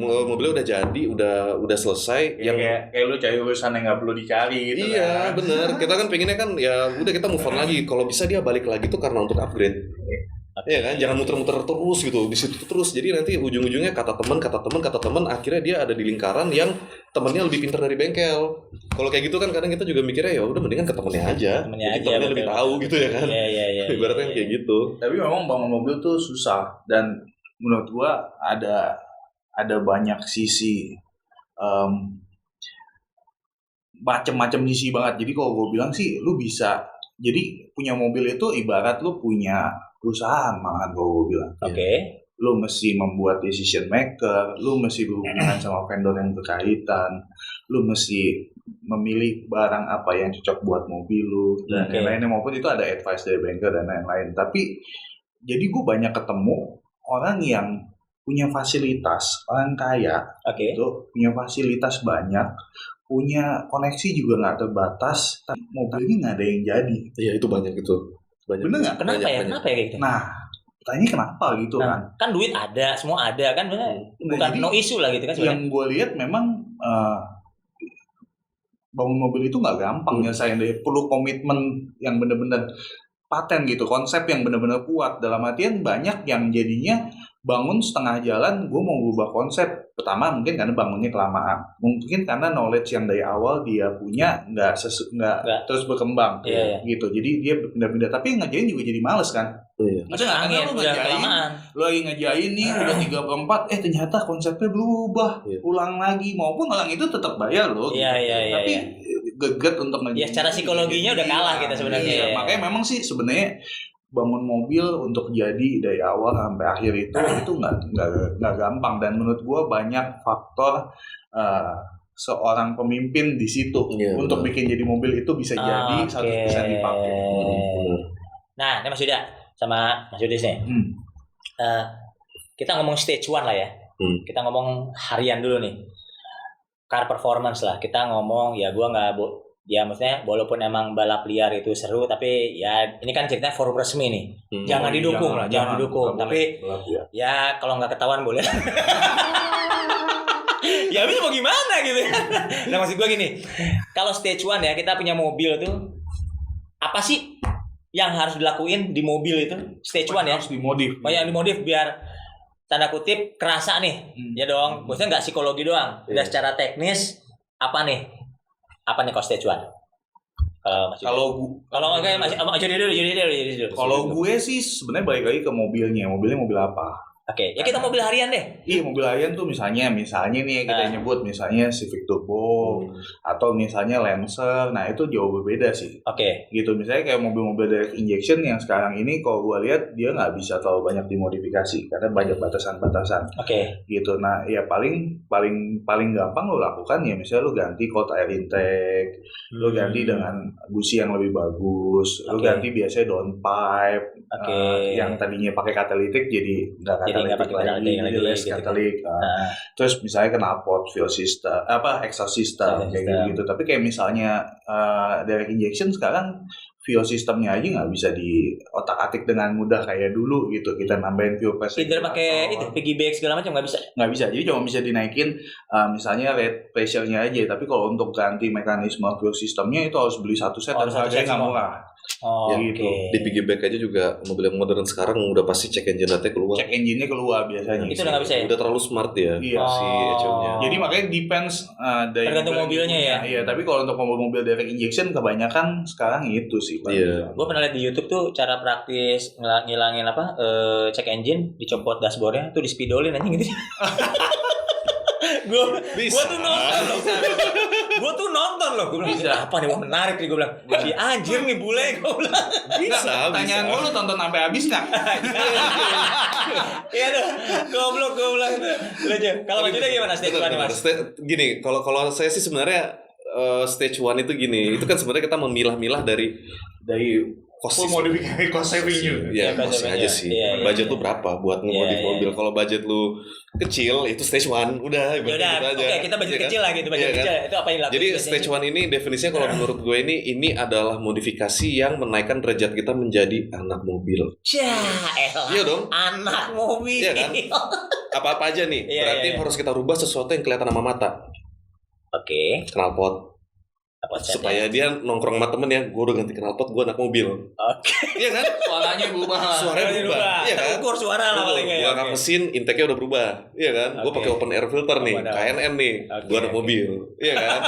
Mobilnya udah jadi, udah selesai. Kayak lu cari urusan yang nggak perlu dicari gitu. Iya kan? Bener. Kita kan pengennya kan ya udah kita move on lagi. Kalau bisa dia balik lagi tuh karena untuk upgrade. Iya kan, jangan muter-muter terus gitu di situ terus. Jadi nanti ujung-ujungnya kata teman, akhirnya dia ada di lingkaran yang temennya lebih pintar dari bengkel. Kalau kayak gitu kan kadang kita juga mikirnya ya udah mendingan ke temennya aja. Temennya lebih tahu gitu ya kan. Iya. Ibaratnya kayak gitu. Tapi memang bangun mobil tuh susah, dan menurut gua ada banyak sisi macam-macam sisi banget. Jadi kalau gua bilang sih lu bisa, jadi punya mobil itu ibarat lu punya perusahaan banget kalau gue bilang. Lu mesti membuat decision maker, lu mesti berhubungan sama vendor yang berkaitan, lu mesti memilih barang apa yang cocok buat mobil lu dan lain-lainnya, maupun itu ada advice dari banker dan lain-lain. Tapi jadi gue banyak ketemu orang yang punya fasilitas, orang kaya, gitu, punya fasilitas banyak, punya koneksi juga nggak terbatas, tapi mobilnya nggak ada yang jadi. Iya itu banyak gitu. Bener nggak? Kenapa ya kayak gitu? Nah, tanya kenapa gitu kan? Kan duit ada, semua ada kan, bukan no issue lah gitu kan sebenarnya. Yang gue lihat memang bangun mobil itu nggak gampang nyelesain deh, perlu komitmen yang bener-bener. paten gitu, konsep yang benar-benar kuat. Dalam artian banyak yang jadinya bangun setengah jalan, gue mau berubah konsep. Pertama mungkin karena bangunnya kelamaan, mungkin karena knowledge yang dari awal dia punya nggak terus berkembang gitu. Jadi dia pindah-pindah, tapi ngerjain juga jadi males kan. Masa nggak lu ngerjain, lu lagi ngerjain nih udah 3/4, ternyata konsepnya berubah, ulang lagi, maupun orang itu tetap bayar lo. Tapi geget untuk ngerjain. Ya secara psikologinya udah kalah kita sebenarnya. Makanya memang sih sebenarnya bangun mobil untuk jadi dari awal sampai akhir itu nggak gampang, dan menurut gue banyak faktor seorang pemimpin di situ untuk bikin jadi mobil itu bisa jadi 100% dipakai. Nah, ini Mas Yuda sama Mas Yudis nih. Kita ngomong stage 1 lah ya. Kita ngomong harian dulu nih. Car performance lah. Kita ngomong ya gua nggak ya maksudnya walaupun emang balap liar itu seru, tapi ya ini kan ceritanya forum resmi nih. Jangan didukung lah, jangan didukung. Tapi ya kalau nggak ketahuan boleh. Ya habis mau gimana gitu. Nah maksud gue gini, kalau stage 1 ya kita punya mobil tuh apa sih yang harus dilakuin di mobil itu stage 1 ya? Harus dimodif. Yang dimodif biar tanda kutip kerasa nih, ya dong. Maksudnya nggak psikologi doang, udah secara teknis apa nih kalau stage 1? Kalau gue sih sebenarnya balik lagi ke mobilnya mobil apa. Oke, ya kita mobil harian deh. Iya, mobil harian tuh misalnya nih kita nyebut misalnya Civic Turbo atau misalnya Lancer. Nah, itu jauh berbeda sih. Oke. Gitu, misalnya kayak mobil-mobil direct injection yang sekarang ini kalau gue lihat dia nggak bisa terlalu banyak dimodifikasi karena banyak batasan-batasan. Oke. Gitu. Nah, ya paling gampang lo lakukan ya misalnya lo ganti cold air intake, lo ganti dengan busi yang lebih bagus, lo ganti biasanya downpipe yang tadinya pakai katalitik jadi nggak pakai lagi, jadi less katalik. Terus misalnya knalpot, fuel system, exhaust system kayak gitu. Tapi kayak misalnya direct injection sekarang fuel systemnya aja nggak bisa diotak-atik dengan mudah kayak dulu gitu. Kita nambahin fuel pressure. Tidak pakai itu piggyback segala macam nggak bisa. Nggak bisa. Jadi cuma bisa dinaikin misalnya rate pressure-nya aja. Tapi kalau untuk ganti mekanisme fuel systemnya itu harus beli satu set dan harganya nggak murah. Gitu. Di piggyback aja juga mobil yang modern sekarang udah pasti check engine-nya keluar. Check engine-nya keluar biasanya. Itu udah nggak bisa ya? Udah terlalu smart ya. Iya. Si ECU-nya. Jadi makanya depends dari tergantung mobilnya ya. Iya, tapi kalau untuk mobil direct injection kebanyakan sekarang itu sih. Iya. Gue pernah lihat di YouTube tuh cara praktis ngilangin check engine, dicopot dashboardnya tuh dispidolin anjing gitu. Gue tuh nonton loh. Gue bilang apa nih, wah menarik nih, gue bilang si anjir nih bule, gue bilang bisa. Tanyaan gue lu tonton sampai habis nggak? Iya tuh, goblok lucu. Kalau maksudnya gimana stage 1 nih Mas? Gini, kalau saya sih sebenarnya stage 1 itu gini, itu kan sebenarnya kita memilah-milah dari full modifikasi cost saving ya costing aja sih. Budget lu berapa buat ngemodif mobil? Kalau budget lu kecil itu stage 1 udah gitu aja. Oke, kita budget kecil lah gitu, budget kecil itu apa yang dilakukan? Jadi stage 1 ini definisinya kalau menurut gue ini adalah modifikasi yang menaikkan derajat kita menjadi anak mobil. Iya dong. Anak mobil. Iya kan? Apa-apa aja nih. Berarti harus kita rubah sesuatu yang kelihatan sama mata. Oke. Knalpot. Supaya dia nongkrong sama temen ya, gue udah ganti knalpot, gue anak mobil. Iya kan? Suaranya berubah. Iya kan? Ukur suara lah paling ya. Gue angkat mesin, intake-nya udah berubah. Iya kan? Gue pakai open air filter nih, KNN nih. Gue anak mobil. Iya kan?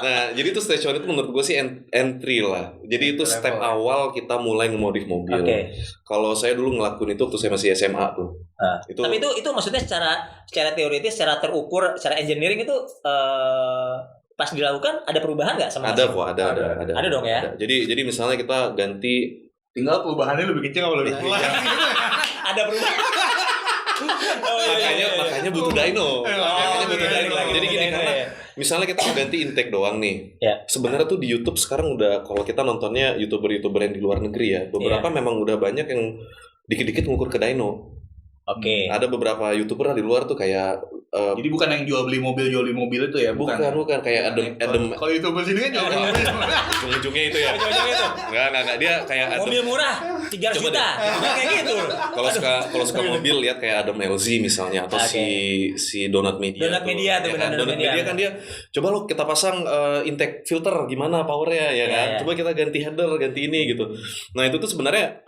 Nah, jadi itu stage 1 itu menurut gue sih entry lah. Jadi itu step awal kita mulai ngemodif mobil. Kalau saya dulu ngelakuin itu waktu saya masih SMA tuh. Tapi itu maksudnya secara teoritis, secara terukur, secara engineering itu pas dilakukan ada perubahan nggak sama? Ada kok, ada. Ada dong ya. Jadi misalnya kita ganti, tinggal perubahannya lebih kecil kalau lebih tinggi. Ada perubahan. Makanya butuh dyno. Jadi gini, karena misalnya kita ganti intake doang nih. Sebenarnya tuh di YouTube sekarang udah, kalau kita nontonnya YouTuber yang di luar negeri ya, beberapa memang udah banyak yang dikit-dikit ngukur ke dyno. Ada beberapa YouTuber di luar tuh kayak Jadi bukan yang jual beli mobil itu ya? Bukan kayak adem. Kalau itu sini kan jual beli mobil. Ujung-ujungnya itu ya. Enggak dia kayak mobil murah 300 juta. Kayak gitu. Kalau suka mobil lihat kayak Adam LZ misalnya atau si Donut Media. Donut Media tuh benar. Donut Media kan dia coba lo kita pasang intake filter gimana powernya ya kan. Coba kita ganti header, ganti ini gitu. Nah, itu tuh sebenarnya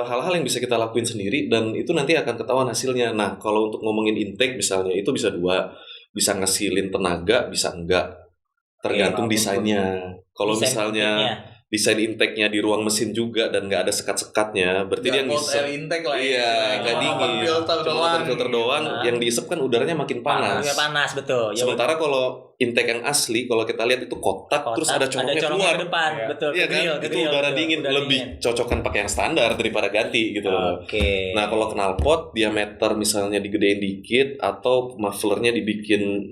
hal-hal yang bisa kita lakuin sendiri dan itu nanti akan ketahuan hasilnya. Nah, kalau untuk ngomongin intake misalnya itu bisa dua, bisa ngesilin tenaga, bisa enggak, tergantung desainnya. Kalau misalnya desain intake-nya di ruang mesin juga dan nggak ada sekat-sekatnya, berarti dia ngisep. Intake lah nggak dingin, cuma filter doang. Yang diisep kan udaranya makin panas. Betul. Sementara kalau intake yang asli, kalau kita lihat itu kotak terus ada corongnya keluar depan, betul. Iya kan, itu udara dingin, lebih cocokan pakai yang standar daripada ganti gitu loh. Nah, kalau knalpot diameter misalnya digedein dikit atau mufflernya dibikin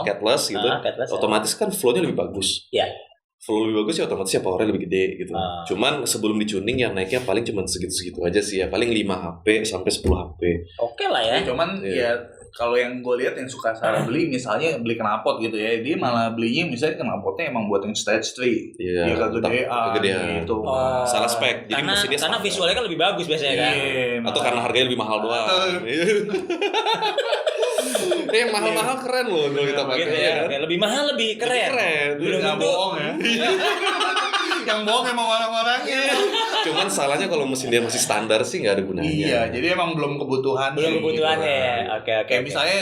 catless gitu, otomatis kan flow-nya lebih bagus. Iya. Flow lebih bagus ya otomatis ya powernya lebih gede gitu. Cuman sebelum dicuning ya naiknya paling cuma segitu-segitu aja sih ya, paling 5 HP sampai 10 HP. Oke lah ya. Cuman ya kalau yang gue lihat yang suka salah beli misalnya beli knalpot gitu ya, dia malah belinya misalnya knalpotnya emang buat yang stage 3. Iya, kegedean gitu. Salah spek. Jadi karena visualnya kan lebih bagus biasanya kan. Atau karena harganya lebih mahal doang. Yang mahal-mahal keren loh kalau kita pakai ya. Lebih mahal lebih keren. Belum bohong ya. Yang bohong emang orang-orangnya. Cuman salahnya kalau mesin dia masih standar sih nggak ada gunanya. Iya, jadi emang belum kebutuhannya gitu ya. Oke. Kayak misalnya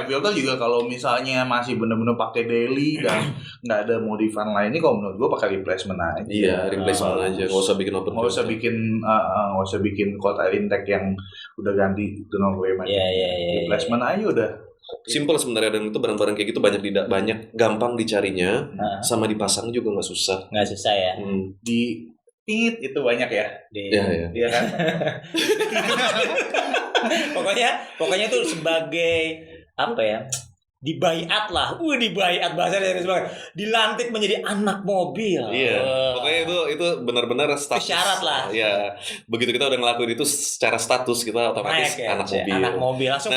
filter juga kalau misalnya masih bener-bener pakai daily dan nggak ada modifan lainnya, kalau menurut gue pakai replacement aja. Iya, replacement aja. Nggak usah bikin open. Nggak usah bikin cold air intake yang udah ganti tunnel flame aja. Replacement aja udah. Simple sebenarnya, dan itu barang-barang kayak gitu banyak gampang dicarinya, sama dipasang juga nggak susah. Nggak susah ya. Di tit itu banyak ya. Iya kan. pokoknya tuh sebagai apa ya? Dibaiat lah, dibaiat bahasanya sebagai dilantik menjadi anak mobil. Iya, pokoknya itu benar-benar status. Syarat lah. Iya, begitu kita udah ngelakuin itu secara status kita otomatis naik, anak mobil. Anak mobil langsung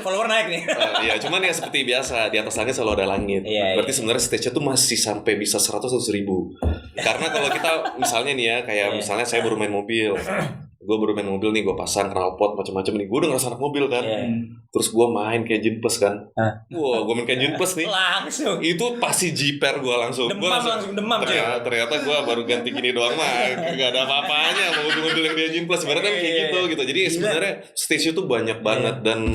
follower naik nih. Iya, cuman ya seperti biasa di atas langit selalu ada langit. Berarti sebenarnya stage-nya tuh masih sampai bisa 100-100 ribu. Karena kalau kita misalnya nih ya, kayak misalnya saya baru main mobil. Gue baru main mobil nih, gue pasang knalpot macam-macam nih, gue udah ngerasa anak mobil kan. Terus gue main kayak Engine Plus kan. Gue main kayak Engine Plus nih. Langsung. Itu pasti jiper gue langsung. Langsung demam. Ternyata gue baru ganti gini doang mah, gak ada apa-apanya sama mobil-mobil yang di Engine Plus. Berarti kan kayak gitu. Jadi sebenarnya stage itu banyak banget dan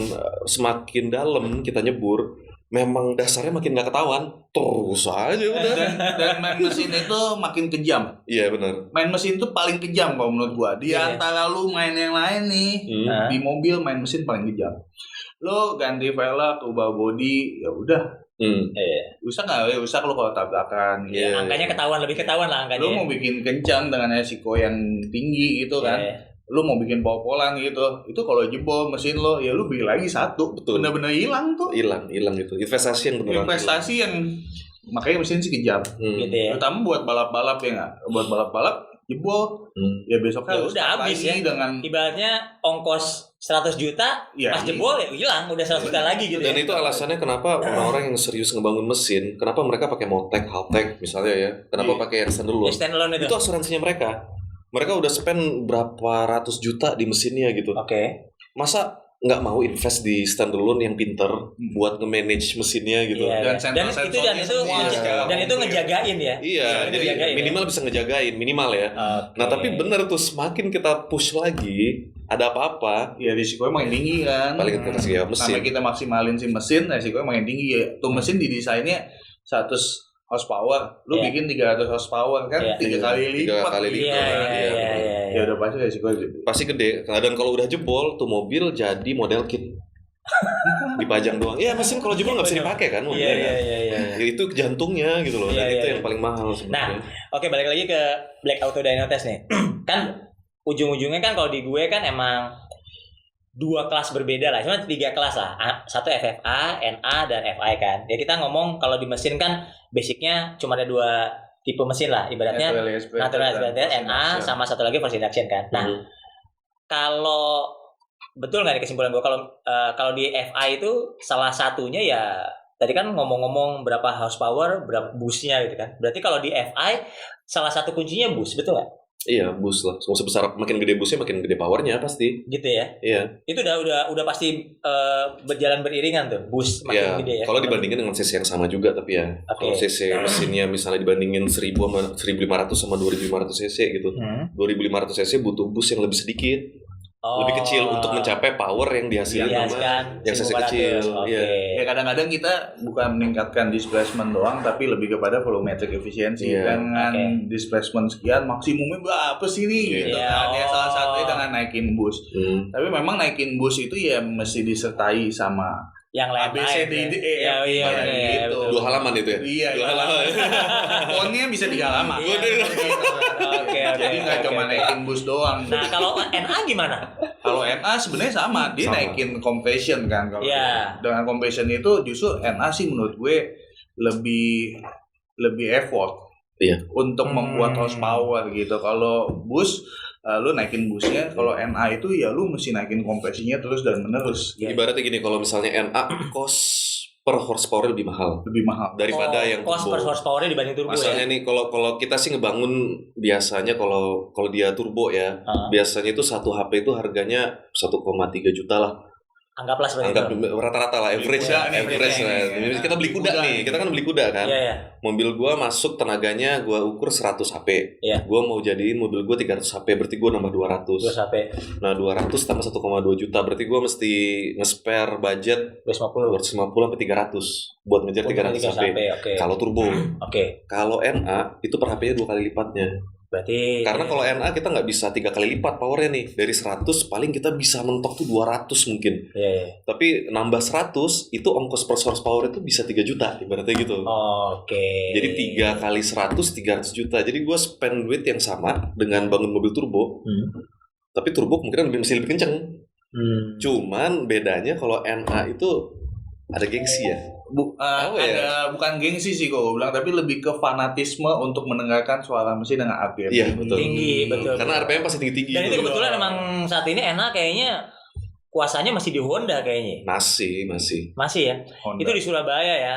semakin dalam kita nyebur, memang dasarnya makin gak ketahuan, terus aja udah. Dan main mesin itu makin kejam. Iya benar. Main mesin itu paling kejam kalau menurut gua. Di antara lu main yang lain nih, di mobil main mesin paling kejam. Lo ganti velg, ubah body, ya udah. Usah lu kalau tabrakan. Angkanya lebih ketahuan lah angkanya. Lo mau bikin kencang dengan resiko yang tinggi gitu kan. Lu mau bikin pol-polan gitu, itu kalau jebol mesin lo, ya lu beli lagi satu. Betul. Bener-bener hilang tuh. Hilang itu. Investasi yang beneran. Yang makanya mesin sih kejam. Gitu ya. Terutama buat balap-balap ya nggak? Buat balap-balap jebol, ya besoknya udah habis ya. Dengan ibaratnya ongkos 100 juta, pas jebol ya hilang, udah 100 juta lagi gitu. Dan itu alasannya kenapa orang-orang yang serius ngebangun mesin, kenapa mereka pakai Motec, Haltech misalnya ya, kenapa pakai yang standalone? Itu asuransinya mereka. Mereka udah spend berapa ratus juta di mesinnya gitu. Masa nggak mau invest di standalone yang pinter buat nge-manage mesinnya gitu. Dan itu ngejagain ya. Iya, jadi minimal bisa ngejagain minimal ya. Nah, tapi bener tuh semakin kita push lagi, ada apa-apa, ya risikonya makin tinggi kan. Paling kita kasih mesin. Sampai kita maksimalin si mesin, risikonya makin tinggi ya. Tuh mesin didesainnya 100 horsepower, lu bikin 300 horsepower kan, 3 kali lipat. Ya udah pasti resikonya gede. Pasti gede. Dan kalau udah jebol tuh mobil jadi model kit. Dipajang doang. Iya, mesin kalau jebol nggak bisa dipakai kan mobilnya. Iya. Itu jantungnya gitu loh. Dan itu yang paling mahal sebenarnya. Nah, balik lagi ke Black Auto Dyno Test nih. Kan ujung-ujungnya kan kalau di gue kan emang 2 kelas berbeda lah, cuma 3 kelas lah. Satu FFA, NA, dan FI kan. Ya kita ngomong kalau di mesin kan basicnya cuma ada 2 tipe mesin lah, ibaratnya natural aspirated, NA, sama satu lagi force induction kan. Nah, kalau betul nggak nih kesimpulan gue kalau di FI itu salah satunya ya tadi kan ngomong-ngomong berapa horsepower, berapa busnya gitu kan. Berarti kalau di FI salah satu kuncinya bus, betul nggak? Iya, bus lah. Semua sebesar makin gede busnya makin gede powernya pasti. Gitu ya. Iya. Itu udah pasti berjalan beriringan tuh, bus makin gede ya. Kalau dibandingin dengan cc yang sama juga tapi ya. Kalau cc mesinnya misalnya dibandingin 1000 sama 1500 sama 2500 cc gitu. 2500 cc butuh bus yang lebih sedikit. Lebih kecil untuk mencapai power yang dihasilkan yang cc kecil. Ya kadang-kadang kita bukan meningkatkan displacement doang, tapi lebih kepada volumetric efficiency. Dengan displacement sekian maksimumnya berapa sih nih? Gitu kan. Ya salah satunya dengan naikin bus. Tapi memang naikin bus itu ya mesti disertai sama yang lain ABCD gitu. 2 halaman itu ya? Iya, 2 halaman. Ponnya bisa 3 halaman. Oke. Jadi nggak cuma naikin bus doang. Nah kalau NA gimana? Kalau NA sebenarnya sama, dia naikin compression kan. Kalau dengan compression itu justru NA sih menurut gue lebih effort untuk membuat horsepower gitu. Kalau bus lu naikin busnya, kalau NA itu ya lu mesti naikin kompresinya terus dan menerus. Ibaratnya gini, kalau misalnya NA cost per horsepower lebih mahal daripada yang cost per horsepower dibanding turbo. Misalnya nih kalau kita sih ngebangun biasanya kalau dia turbo ya, biasanya itu 1 HP itu harganya 1,3 juta lah. Anggaplah seperti itu. Rata-rata lah, average lah. Kita beli kuda nih, kita kan beli kuda kan. Mobil gua masuk tenaganya gua ukur 100 HP. Gua mau jadiin mobil gua 300 HP, berarti gua nambah 200. 200 HP. Nah, 200 tambah 1,2 juta, berarti gua mesti nge-spare budget 250 sampai 300 buat ngejar 300 HP. Kalau turbo. Kalau NA itu per HP-nya 2 kali lipatnya. Berarti karena kalau NA kita nggak bisa 3 kali lipat powernya nih. Dari 100 paling kita bisa mentok tuh 200 mungkin. Tapi nambah 100 itu ongkos per horsepower itu bisa 3 juta ibaratnya gitu. Jadi 3 kali 100 300 juta. Jadi gue spend duit yang sama dengan bangun mobil turbo. Tapi turbo mungkin masih lebih kenceng. Cuman bedanya kalau NA itu ada gengsi ya. Bukan gengsi sih kalau gue bilang, tapi lebih ke fanatisme untuk mendengarkan suara mesin dengan RPM tinggi. Betul. Karena RPM pasti tinggi-tinggi. Dan itu kebetulan emang saat ini NA kayaknya kuasanya masih di Honda kayaknya. Masih ya. Honda. Itu di Surabaya ya.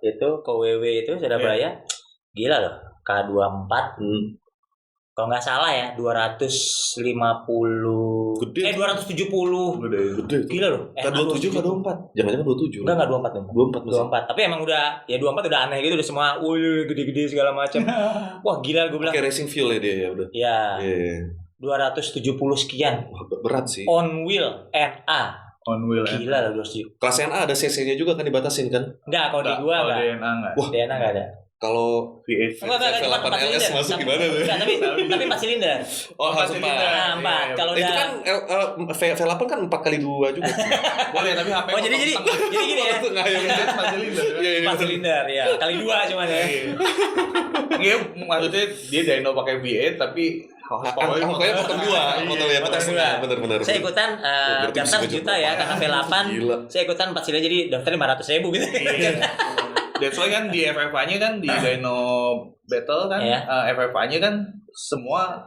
Itu KWW itu Surabaya. Gila loh. K24. Kalau nggak salah ya 250 gede. 270 gede. Gila loh. K27 K24. Jangan-jangan 27. Enggak 24. Tapi emang udah 24 udah aneh gitu, udah semua gede-gede segala macam. Wah, gila gue bilang. Kayak racing fuel ya dia ya udah. Iya. 270 sekian. Wah, berat sih. On wheel NA. Gila lah 270. Kelas NA ada CC-nya juga kan dibatasin kan? Enggak, kalau di gua enggak. Kalau di NA enggak. Wah, di NA enggak ada. Kalau V8 LS masuk gimana tuh? Tapi 4 silinder. Oh, 4 silinder. 4. Kalau itu kan V8 kan 4x2 juga. Boleh, tapi HP. jadi gini ya. 4 silinder. 4 silinder ya. Kali 2 cuman ya. Iya, maksudnya dia dyno pakai V8 tapi pokoknya potong 2. Bener-bener. Saya ikutan daftar 1 juta ya karena V8. Saya ikutan 4 silinder jadi daftarnya 500.000 gitu. That's why kan di FFA-nya kan di Dyno Battle kan FFA-nya kan semua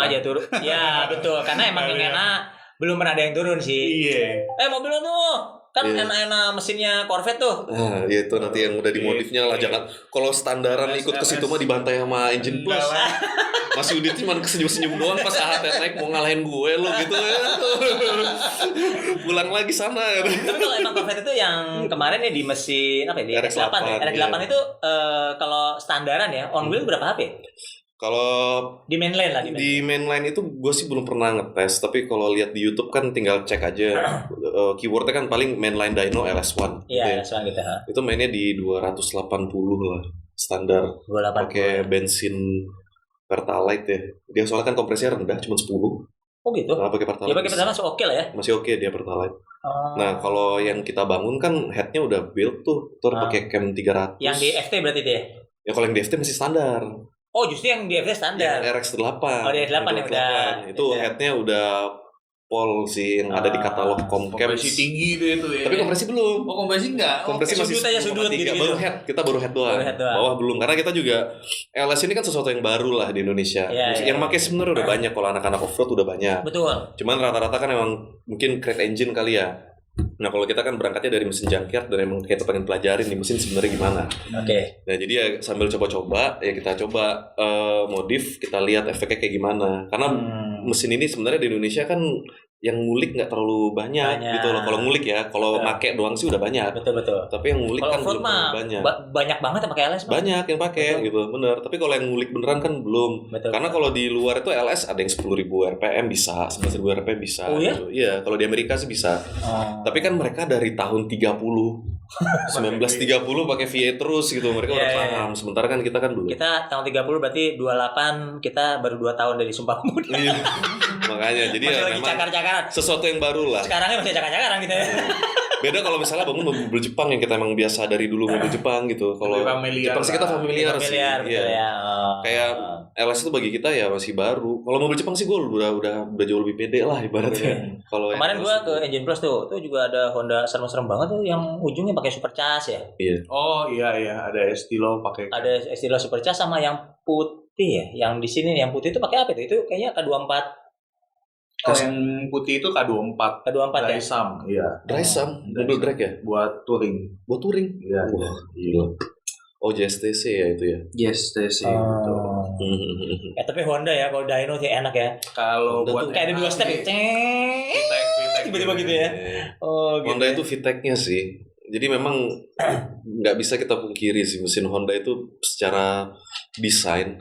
aja turun. Ya betul, karena emang yang enak belum pernah ada yang turun sih. Mobil lo tuh kan enak-enak mesinnya Corvette tuh. Ya itu nanti yang udah dimodifnya lah. Jangan kalau standaran ikut ke situ mah dibantai sama engine plus. Mas Yudit cuma kesenyum-senyum doang pas AHT naik mau ngalahin gue lo gitu ya. Pulang lagi sana. Tapi kalau emang Corvette itu yang kemarin ya di mesin apa ya di RX8 itu kalau standaran ya on wheel berapa HP? Kalau di mainline lah di mainline itu gue sih belum pernah ngetes, tapi kalau lihat di YouTube kan tinggal cek aja keywordnya kan paling mainline dyno LS1. Iya, LS1 gitu. Itu mainnya di 280 lah standar. Pakai bensin Pertalite ya. Dia soalnya kan kompresinya rendah cuma 10. Oh gitu. Nah, pakai Pertalite. Ya pakai Pertalite masih oke lah ya. Masih oke dia Pertalite. Nah, kalau yang kita bangun kan headnya udah build tuh. Itu pakai cam 300. Yang di FT berarti dia. Ya kalau yang di FT masih standar. Oh, justru yang di FT standar. Yang RX8. Oh, di RX8 yang udah. Itu headnya udah Pol sih yang ada di katalog Comcast. Kompresi tinggi itu ya. Tapi kompresi belum. Oh, kompresi enggak. Kompresi masih sudut gitu. Baru head, kita baru head doang. Bawah belum, karena kita juga LS ini kan sesuatu yang baru lah di Indonesia. Yang pakai sebenarnya udah banyak, kalau anak-anak off-road udah banyak. Betul. Cuman rata-rata kan emang mungkin crate engine kali ya. Nah kalau kita kan berangkatnya dari mesin junkyard dan emang kita pengen pelajarin nih mesin sebenarnya gimana. Oke. Nah jadi ya sambil coba-coba ya kita coba modif, kita lihat efeknya kayak gimana. Karena mesin ini sebenarnya di Indonesia kan yang ngulik nggak terlalu banyak gitu loh. Kalau ngulik ya, kalau make doang sih udah banyak. Betul. Tapi yang ngulik kan belum banyak. Banyak banget yang pakai LS. Banyak yang pakai gitu, bener. Tapi kalau yang ngulik beneran kan belum. Karena kalau di luar itu LS ada yang 10.000 RPM bisa, 11.000 RPM bisa. Oh ya? Gitu. Iya, kalau di Amerika sih bisa. Tapi kan mereka dari tahun 30 1930 pakai V8 terus gitu. Mereka udah paham. Sementara kan kita kan belum. Kita tahun 30 berarti 28, kita baru 2 tahun dari Sumpah Pemuda. Iya. Makanya jadi masih ya lagi memang cakar-cakaran. Sesuatu yang baru lah. Sekarangnya masih cakar-cakaran gitu ya. Beda kalau misalnya bangun mobil Jepang yang kita emang biasa dari dulu mobil Jepang gitu. Kalau Jepang sih kita familiar sih. Iya. Kayak LS itu bagi kita ya masih baru. Kalau mobil Jepang sih gue udah jauh lebih pede lah ibaratnya. Kalau kemarin gue ke Engine Plus tuh juga ada Honda serem-serem banget tuh yang ujungnya pakai supercharge ya. Iya. Oh iya ada Estilo pakai. Ada Estilo supercharge sama yang putih ya. Yang di sini yang putih itu pakai apa itu? Itu kayaknya K24. Yang putih itu K24 ya? Dysam, iya. Dysam, mobil drag ya? Buat touring. Iya. Wah, gila. Oh, JSTC ya itu ya? JSTC, betul. Tapi Honda ya, kalau dyno sih enak ya. Kalau buat kayak ada 2 step tiba-tiba gitu ya. Oh, gitu. Honda itu VTEC-nya sih. Jadi memang nggak bisa kita pungkiri sih mesin Honda itu secara desain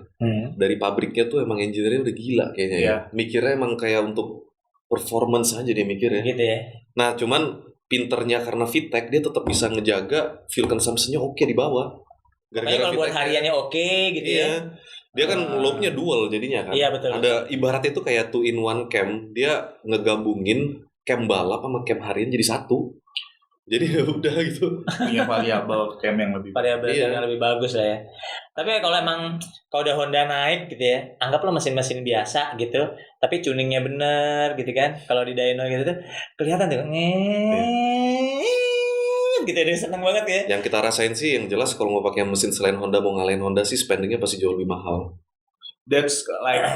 dari pabriknya tuh emang engineer-nya udah gila kayaknya ya. Mikirnya emang kayak untuk performance aja dia mikirnya. Gitu ya. Nah cuman pinternya karena VTEC dia tetap bisa ngejaga fuel consumption-nya oke di bawah. Gara-gara kalau buat hariannya oke gitu ya. Dia kan lobe-nya dual jadinya kan. Iya betul. Ada ibaratnya itu kayak 2-in-1 cam. Dia ngegabungin cam balap sama cam harian jadi satu. Jadi ya udah gitu. Punya variabel cam yang lebih yang lebih bagus lah ya. Tapi kalau udah Honda naik gitu ya, anggaplah mesin-mesin biasa gitu, tapi tuningnya bener gitu kan. Kalau di dyno gitu tuh kelihatan tuh gitu dia seneng banget ya. Yang kita rasain sih yang jelas kalau mau pakai mesin selain Honda, mau ngalahin Honda sih spendingnya pasti jauh lebih mahal. That's like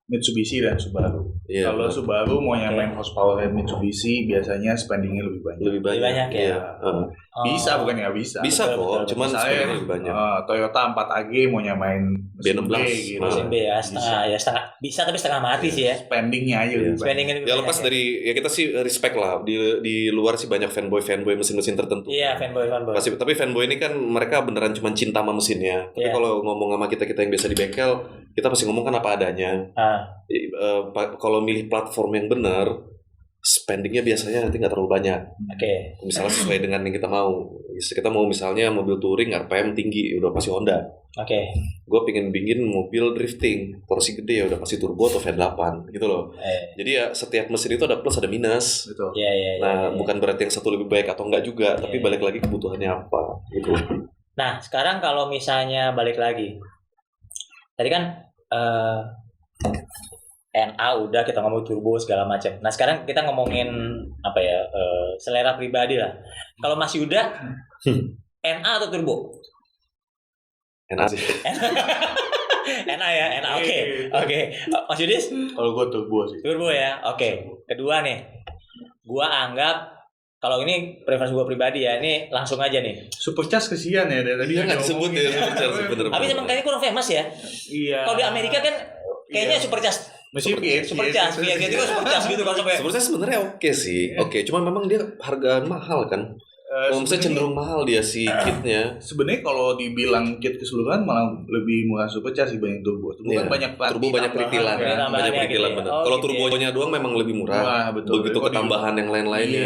Mitsubishi dan Subaru. Kalau Subaru mau nyamain horsepower Mitsubishi biasanya spendingnya lebih banyak. Lebih banyak ya. Bisa bukan nggak bisa. Bisa kok, cuman spendingnya lebih banyak. Toyota 4AG mau nyamain B16 gitu. Mesin B ya, setengah bisa tapi setengah mati sih ya. Spendingnya aja lebih banyak. Ya lepas dari ya kita sih respect lah di luar sih banyak fanboy mesin-mesin tertentu. Iya, fanboy. Tapi fanboy ini kan mereka beneran cuma cinta sama mesinnya. Tapi kalau ngomong sama kita yang biasa di bengkel, kita pasti ngomong kan apa adanya. Kalau milih platform yang benar, spendingnya biasanya nanti nggak terlalu banyak. Oke. Misalnya sesuai dengan yang kita mau. Kita mau misalnya mobil touring RPM tinggi, udah pasti Honda. Oke. Gue pengen bikin mobil drifting, torsi gede ya udah pasti turbo atau V8 gitu loh. Jadi ya setiap mesin itu ada plus ada minus. Betul. Nah, bukan berarti yang satu lebih baik atau enggak juga, tapi balik lagi kebutuhannya apa gitu. Nah, sekarang kalau misalnya balik lagi. Tadi kan NA udah kita ngomong turbo segala macam. Nah sekarang kita ngomongin apa ya selera pribadi lah. Kalau masih udah NA atau turbo? NA sih. NA ya, NA oke. Mas Yudis? Kalau gue turbo sih. Turbo ya, oke. Kedua nih, gue anggap kalau ini preferensi gue pribadi ya, ini langsung aja nih. Supercharge kesian ya dari tadi nggak disebut ya Supercharge bener. Tapi emang kayaknya kurang famous ya. Iya. Kalau di Amerika kan kayaknya Supercharge. Supercharge gitu kan Supercharge gitu kan sampai. Sebenarnya sebenarnya oke sih. Oke, cuma memang dia harga mahal kan. Maksudnya cenderung mahal dia si kitnya. Sebenarnya kalau dibilang kit keseluruhan malah lebih murah Supercharge dibanding turbo. Turbo kan banyak peritilan, banyak peritilan benar. Kalau turbonya doang memang lebih murah. Begitu ketambahan yang lain-lainnya.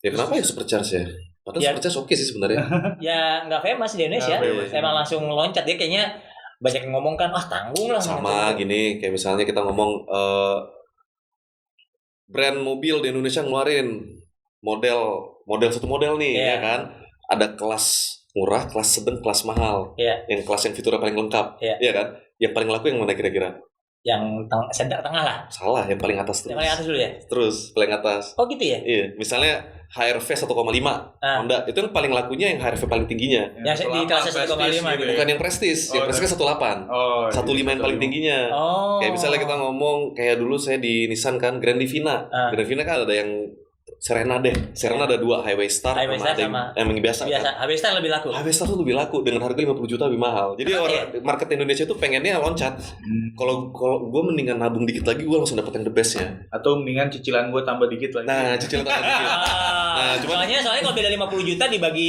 Ya kenapa ya Supercharge ya? Padahal Supercharge oke sih sebenarnya. Ya nggak famous di Indonesia. Emang langsung loncat dia kayaknya banyak yang ngomong kan, tanggung lah. Sama gini, kayak misalnya kita ngomong brand mobil di Indonesia ngeluarin satu model nih ya kan, ada kelas murah, kelas sedang, kelas mahal. Yang kelas yang fiturnya paling lengkap, ya kan? Yang paling laku yang mana kira-kira? Yang tengah lah. Salah, yang paling atas terus. Yang paling atas dulu ya? Terus, paling atas. Oh gitu ya? Iya, misalnya HRV 1,5 Honda, itu yang paling lakunya yang HRV paling tingginya. Yang di kelas 1,5 gitu. Bukan yang prestis, yang prestis 1,8. 1,5 yang paling tingginya. Kayak misalnya kita ngomong, kayak dulu saya di Nissan kan, Grand Livina. Grand Livina kan ada yang Serenade ada 2, Highway Star sama yang biasa kan? Highway Star lebih laku. Highway Star tuh lebih laku dengan harga 50 juta lebih mahal. Jadi market Indonesia tuh pengennya loncat. Kalau gue mendingan nabung dikit lagi, gue langsung dapet yang the bestnya. Atau mendingan cicilan gue tambah dikit lagi. Nah, cicilan tambah dikit. Nah, soalnya kalau beda 50 juta dibagi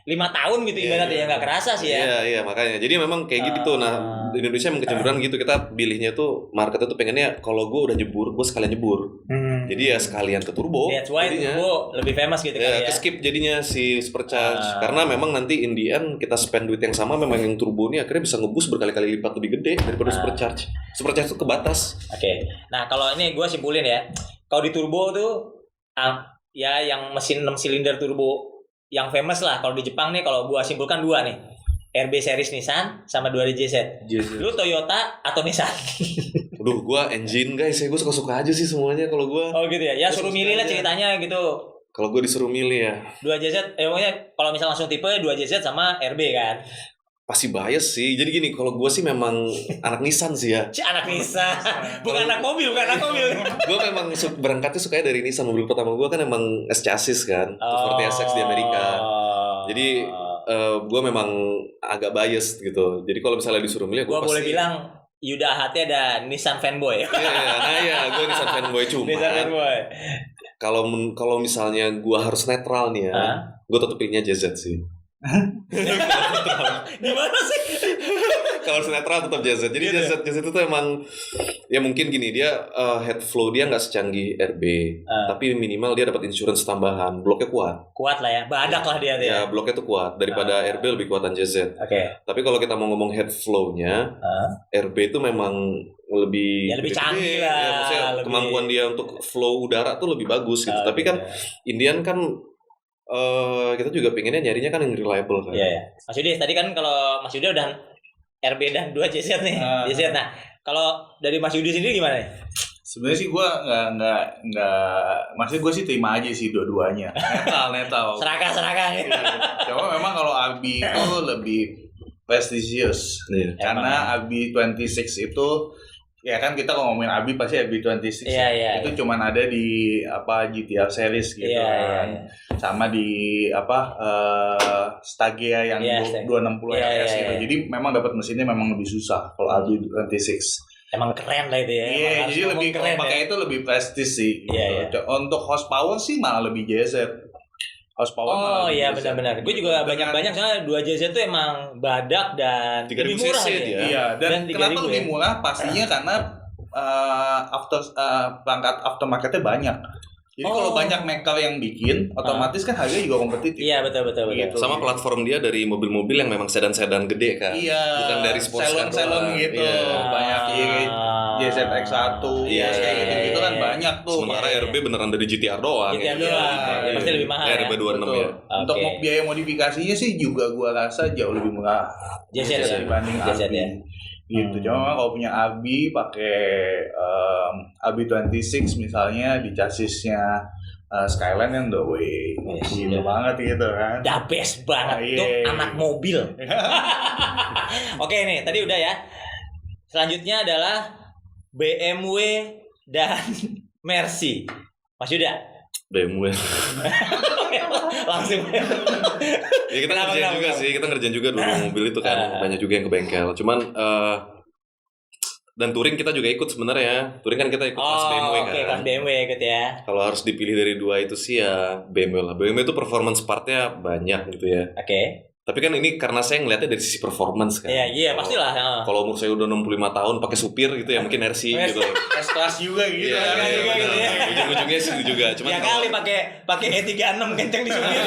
5 tahun gitu ibaratnya ya nggak kerasa sih ya. Iya makanya. Jadi memang kayak gitu. Nah, di Indonesia emang kecenderungan gitu. Kita pilihnya tuh marketnya tuh pengennya kalau gue udah jebur, gue sekalian jebur. Jadi ya sekalian ke turbo. That's why turbo lebih famous gitu kan ya. Skip jadinya si supercharge karena memang nanti in the end kita spend duit yang sama, memang yang turbo ini akhirnya bisa ngebus berkali-kali lipat lebih gede daripada supercharge. Supercharge itu kebatas. Oke. Nah, kalau ini gue simpulin ya. Kalau di turbo tuh ya yang mesin 6 silinder turbo yang famous lah. Kalau di Jepang nih, kalau gue simpulkan 2 nih. RB series Nissan sama 2JZ. Lu Toyota atau Nissan? Aduh, gue engine guys, gue suka-suka aja sih semuanya kalau gue. Oh gitu ya. Ya suruh milih lah ceritanya gitu. Kalau gue disuruh milih ya 2JZ, pokoknya kalau misal langsung tipe 2JZ sama RB kan. Pasti bias sih. Jadi gini, kalau gue sih memang anak Nissan sih ya. Anak Nissan. Bukan anak mobil. Gue memang berangkatnya sukanya dari Nissan. Mobil pertama gue kan emang S-Chassis kan, 240SX di Amerika. Jadi gue memang agak bias gitu. Jadi kalau misalnya disuruh milih, gue boleh bilang Yuda hati ada Nissan fanboy. Iya, gue Nissan fanboy cuma. Nissan fanboy. Kalau misalnya gue harus netral nih ya, gue tetap pilihnya JZ sih. Gimana sih? Kalau netral tetap JZ. Jadi JZ itu tuh emang ya mungkin gini, dia head flow dia nggak secanggih RB, tapi minimal dia dapat insurance tambahan, bloknya kuat lah ya, badak lah dia. Ya bloknya tuh kuat daripada RB, lebih kuatan JZ. Tapi kalau kita mau ngomong head flow-nya, RB itu memang lebih canggih lah. Ya, maksudnya kemampuan dia untuk flow udara tuh lebih bagus gitu. Tapi kan Indian kan kita juga pengennya nyarinya kan yang reliable kan. Iya. Mas Yudi tadi kan kalau Mas Yudi udah RB dan 2JZ nih. JZ. Nah, kalau dari Mas Yudi sendiri gimana nih? Sebenarnya sih gue nggak, maksudnya gue sih terima aja sih dua-duanya. Netral. Serakah. Cuma memang kalau Abi itu lebih prestisius, karena Abi 26 itu ya kan kita kalau ngomongin Abi pasti Abi 26 itu cuman ada di GTR series gitu kan. Sama di Stagea yang 260 RS gitu. Jadi memang dapat mesinnya memang lebih susah kalau Abi 26. Emang keren lah itu ya. Iya, jadi lebih keren pakai itu lebih prestis sih. Gitu. Untuk horsepower sih malah lebih JZ. Oh iya benar-benar. Gue juga banyak-banyak soalnya 2JZ itu emang badak dan lebih murah ya. Iya, dan kenapa lebih murah? Pastinya karena perangkat aftermarketnya banyak. Jadi kalau banyak maker yang bikin, otomatis kan harganya juga kompetitif. Iya betul. Gitu. Sama platform dia dari mobil-mobil yang memang sedan-sedan gede kan. Iya. Bukan dari sports car doang gitu. Iya. Banyak JZX1. Iya. Gitu kan banyak tuh. Sementara RB beneran dari GTR doang. GTR doang. Pasti lebih mahal. RB 26 ya. Untuk biaya modifikasinya sih juga gua rasa jauh lebih murah. JZ dibanding Abi. Gitu. Cuma kalau punya Abi pakai Abi 26 misalnya di chassisnya Skyline yang the way gila banget gitu kan. The best banget tuh anak mobil. Oke nih tadi udah ya. Selanjutnya adalah BMW dan Mercy. Mas Yuda. BMW. Langsung. Ya kita ngerjain juga dulu mobil itu kan banyak juga yang ke bengkel. Cuman dan touring kita juga ikut sebenarnya. Touring kan kita ikut kelas BMW kan. Oke, kelas BMW ikut ya. Kalau harus dipilih dari dua itu sih ya BMW lah. BMW itu performance partnya banyak gitu ya. Oke. Tapi kan ini karena saya ngeliatnya dari sisi performance kan. Iya pastilah. Kalau umur saya udah 65 tahun pakai supir gitu ya mungkin RC gitu. S-Class juga gitu. Ujung-ujungnya sih juga. Cuman ya kali pakai E36 kenceng di supir.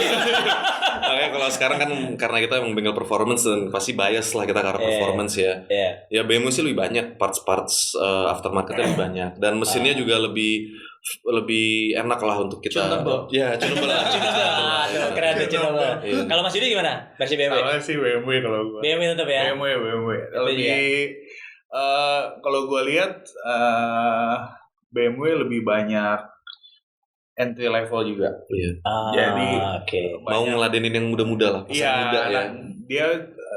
Makanya kalau sekarang kan karena kita emang bengkel performance dan pasti bias lah kita karena performance ya. Ya BMW sih lebih banyak parts aftermarketnya lebih banyak dan mesinnya juga lebih enak lah untuk kita. Tunable. Ya, tunable lah. Keren tuh tunable. Kalau Mas Yudi gimana? Versi BMW. Kalau sih BMW kalau gua. BMW tetap ya. BMW. Lebih Kalau gue lihat BMW lebih banyak entry level juga. Iya. Jadi mau ngeladenin yang muda-muda lah, pasar muda ya. Dia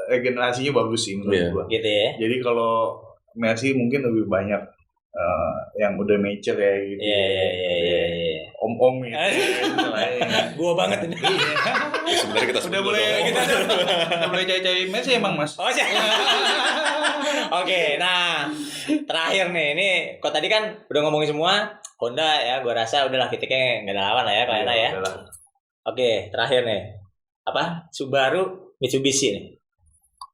regenerasinya bagus sih menurut gua. Gitu ya. Jadi kalau Mercy mungkin lebih banyak yang udah mature ya gitu. Iya. Om-om gitu. Gua banget ini. Sebenarnya kita udah mulai cari-cari Mercy emang Mas. Oh, siap. Oke, nah terakhir nih, ini kok tadi kan udah ngomongin semua Honda ya, gua rasa udahlah titiknya nggak ada lawan lah ya kayaknya ya. Oke, terakhir nih apa? Subaru, Mitsubishi nih.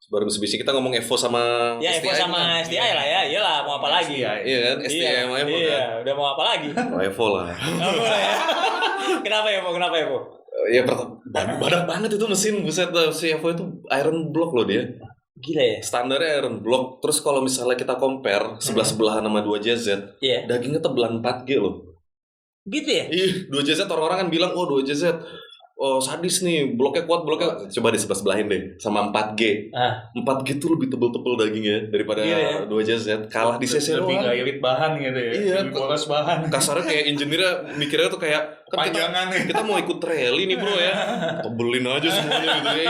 Subaru Mitsubishi kita ngomong Evo sama ya, STI. Evo sama STI lah ya, iyalah mau apa lagi? Iya kan, STI sama Evo kan. Iya, udah mau apa lagi? Evo lah. Kenapa Evo? Ya badak banget itu mesin, buset, si Evo itu iron block loh dia. Gila ya. Standarnya iron block. Terus kalau misalnya kita compare sebelah-sebelahan sama 2JZ, dagingnya tebelan 4G loh. Gitu ya? Ih, 2JZ orang-orang kan bilang, oh 2JZ sadis nih, bloknya kuat. Coba di sebelah-sebelahin deh sama 4G. 4G tuh lebih tebel-tebel dagingnya daripada 2JZ. Kalah di CC doang. Lebih gak irit bahan gitu ya. Iya, lebih boros bahan. Kasarnya kayak engineer-nya mikirnya tuh kayak kan kita mau ikut rally nih bro ya. Tebelin aja semuanya gitu ya.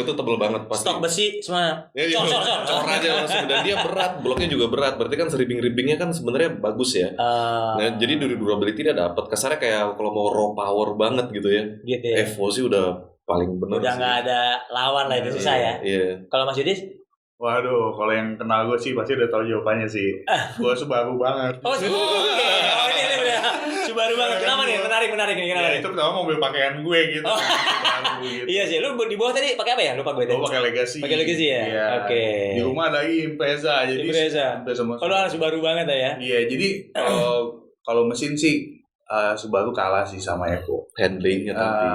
Itu tebel banget pasti. Stok besi semua. Cor aja langsung. Dan dia berat, bloknya juga berat. Berarti kan ribbing-ribbingnya kan sebenarnya bagus ya. Nah, jadi dari durability dia dapat. Kasarnya kayak kalau mau raw power banget gitu ya. Gitu ya. Evo sih udah paling bener. Udah nggak ada lawan lah itu susah ya. Iya. Kalau Mas Yudis? Waduh, kalau yang kenal gue sih pasti udah tahu jawabannya sih. Gue Subaru banget. Oh, ini udah Subaru banget. Kenapa nih? Menarik nih. Kenapa? Ya, itu pertama mobil pakaian gue gitu. Gitu. Iya sih. Lu di bawah tadi pakai apa ya? Lupa gue tadi. Gue pakai Legacy. Pakai Legacy ya? Iya. Oke. Di rumah ada Impreza. Jadi Kalau anak Subaru banget ya? Iya, jadi kalau mesin sih Subaru kalah sih sama Evo. Handlingnya tapi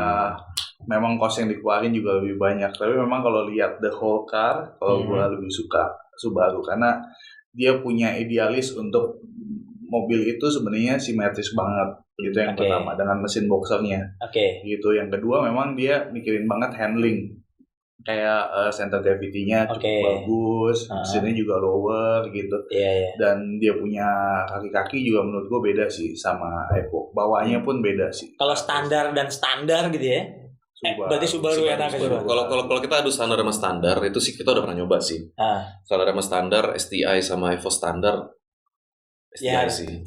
memang cost yang dikeluarin juga lebih banyak. Tapi memang kalau lihat the whole car, kalau gue lebih suka Subaru karena dia punya idealis untuk mobil itu sebenarnya simetris banget. Gitu yang pertama dengan mesin boxernya. Gitu. Yang kedua memang dia mikirin banget handling. Kayak center gravity-nya cukup bagus, mesinnya juga lower gitu. Dan dia punya kaki-kaki juga menurut gue beda sih sama Evo. Bawaannya pun beda sih. Kalau standar gitu ya. Berarti Subaru enak sih. Kalau kita adu standar sama standar itu sih kita udah pernah nyoba sih. Standar sama standar, STI sama Evo standar. STI sih.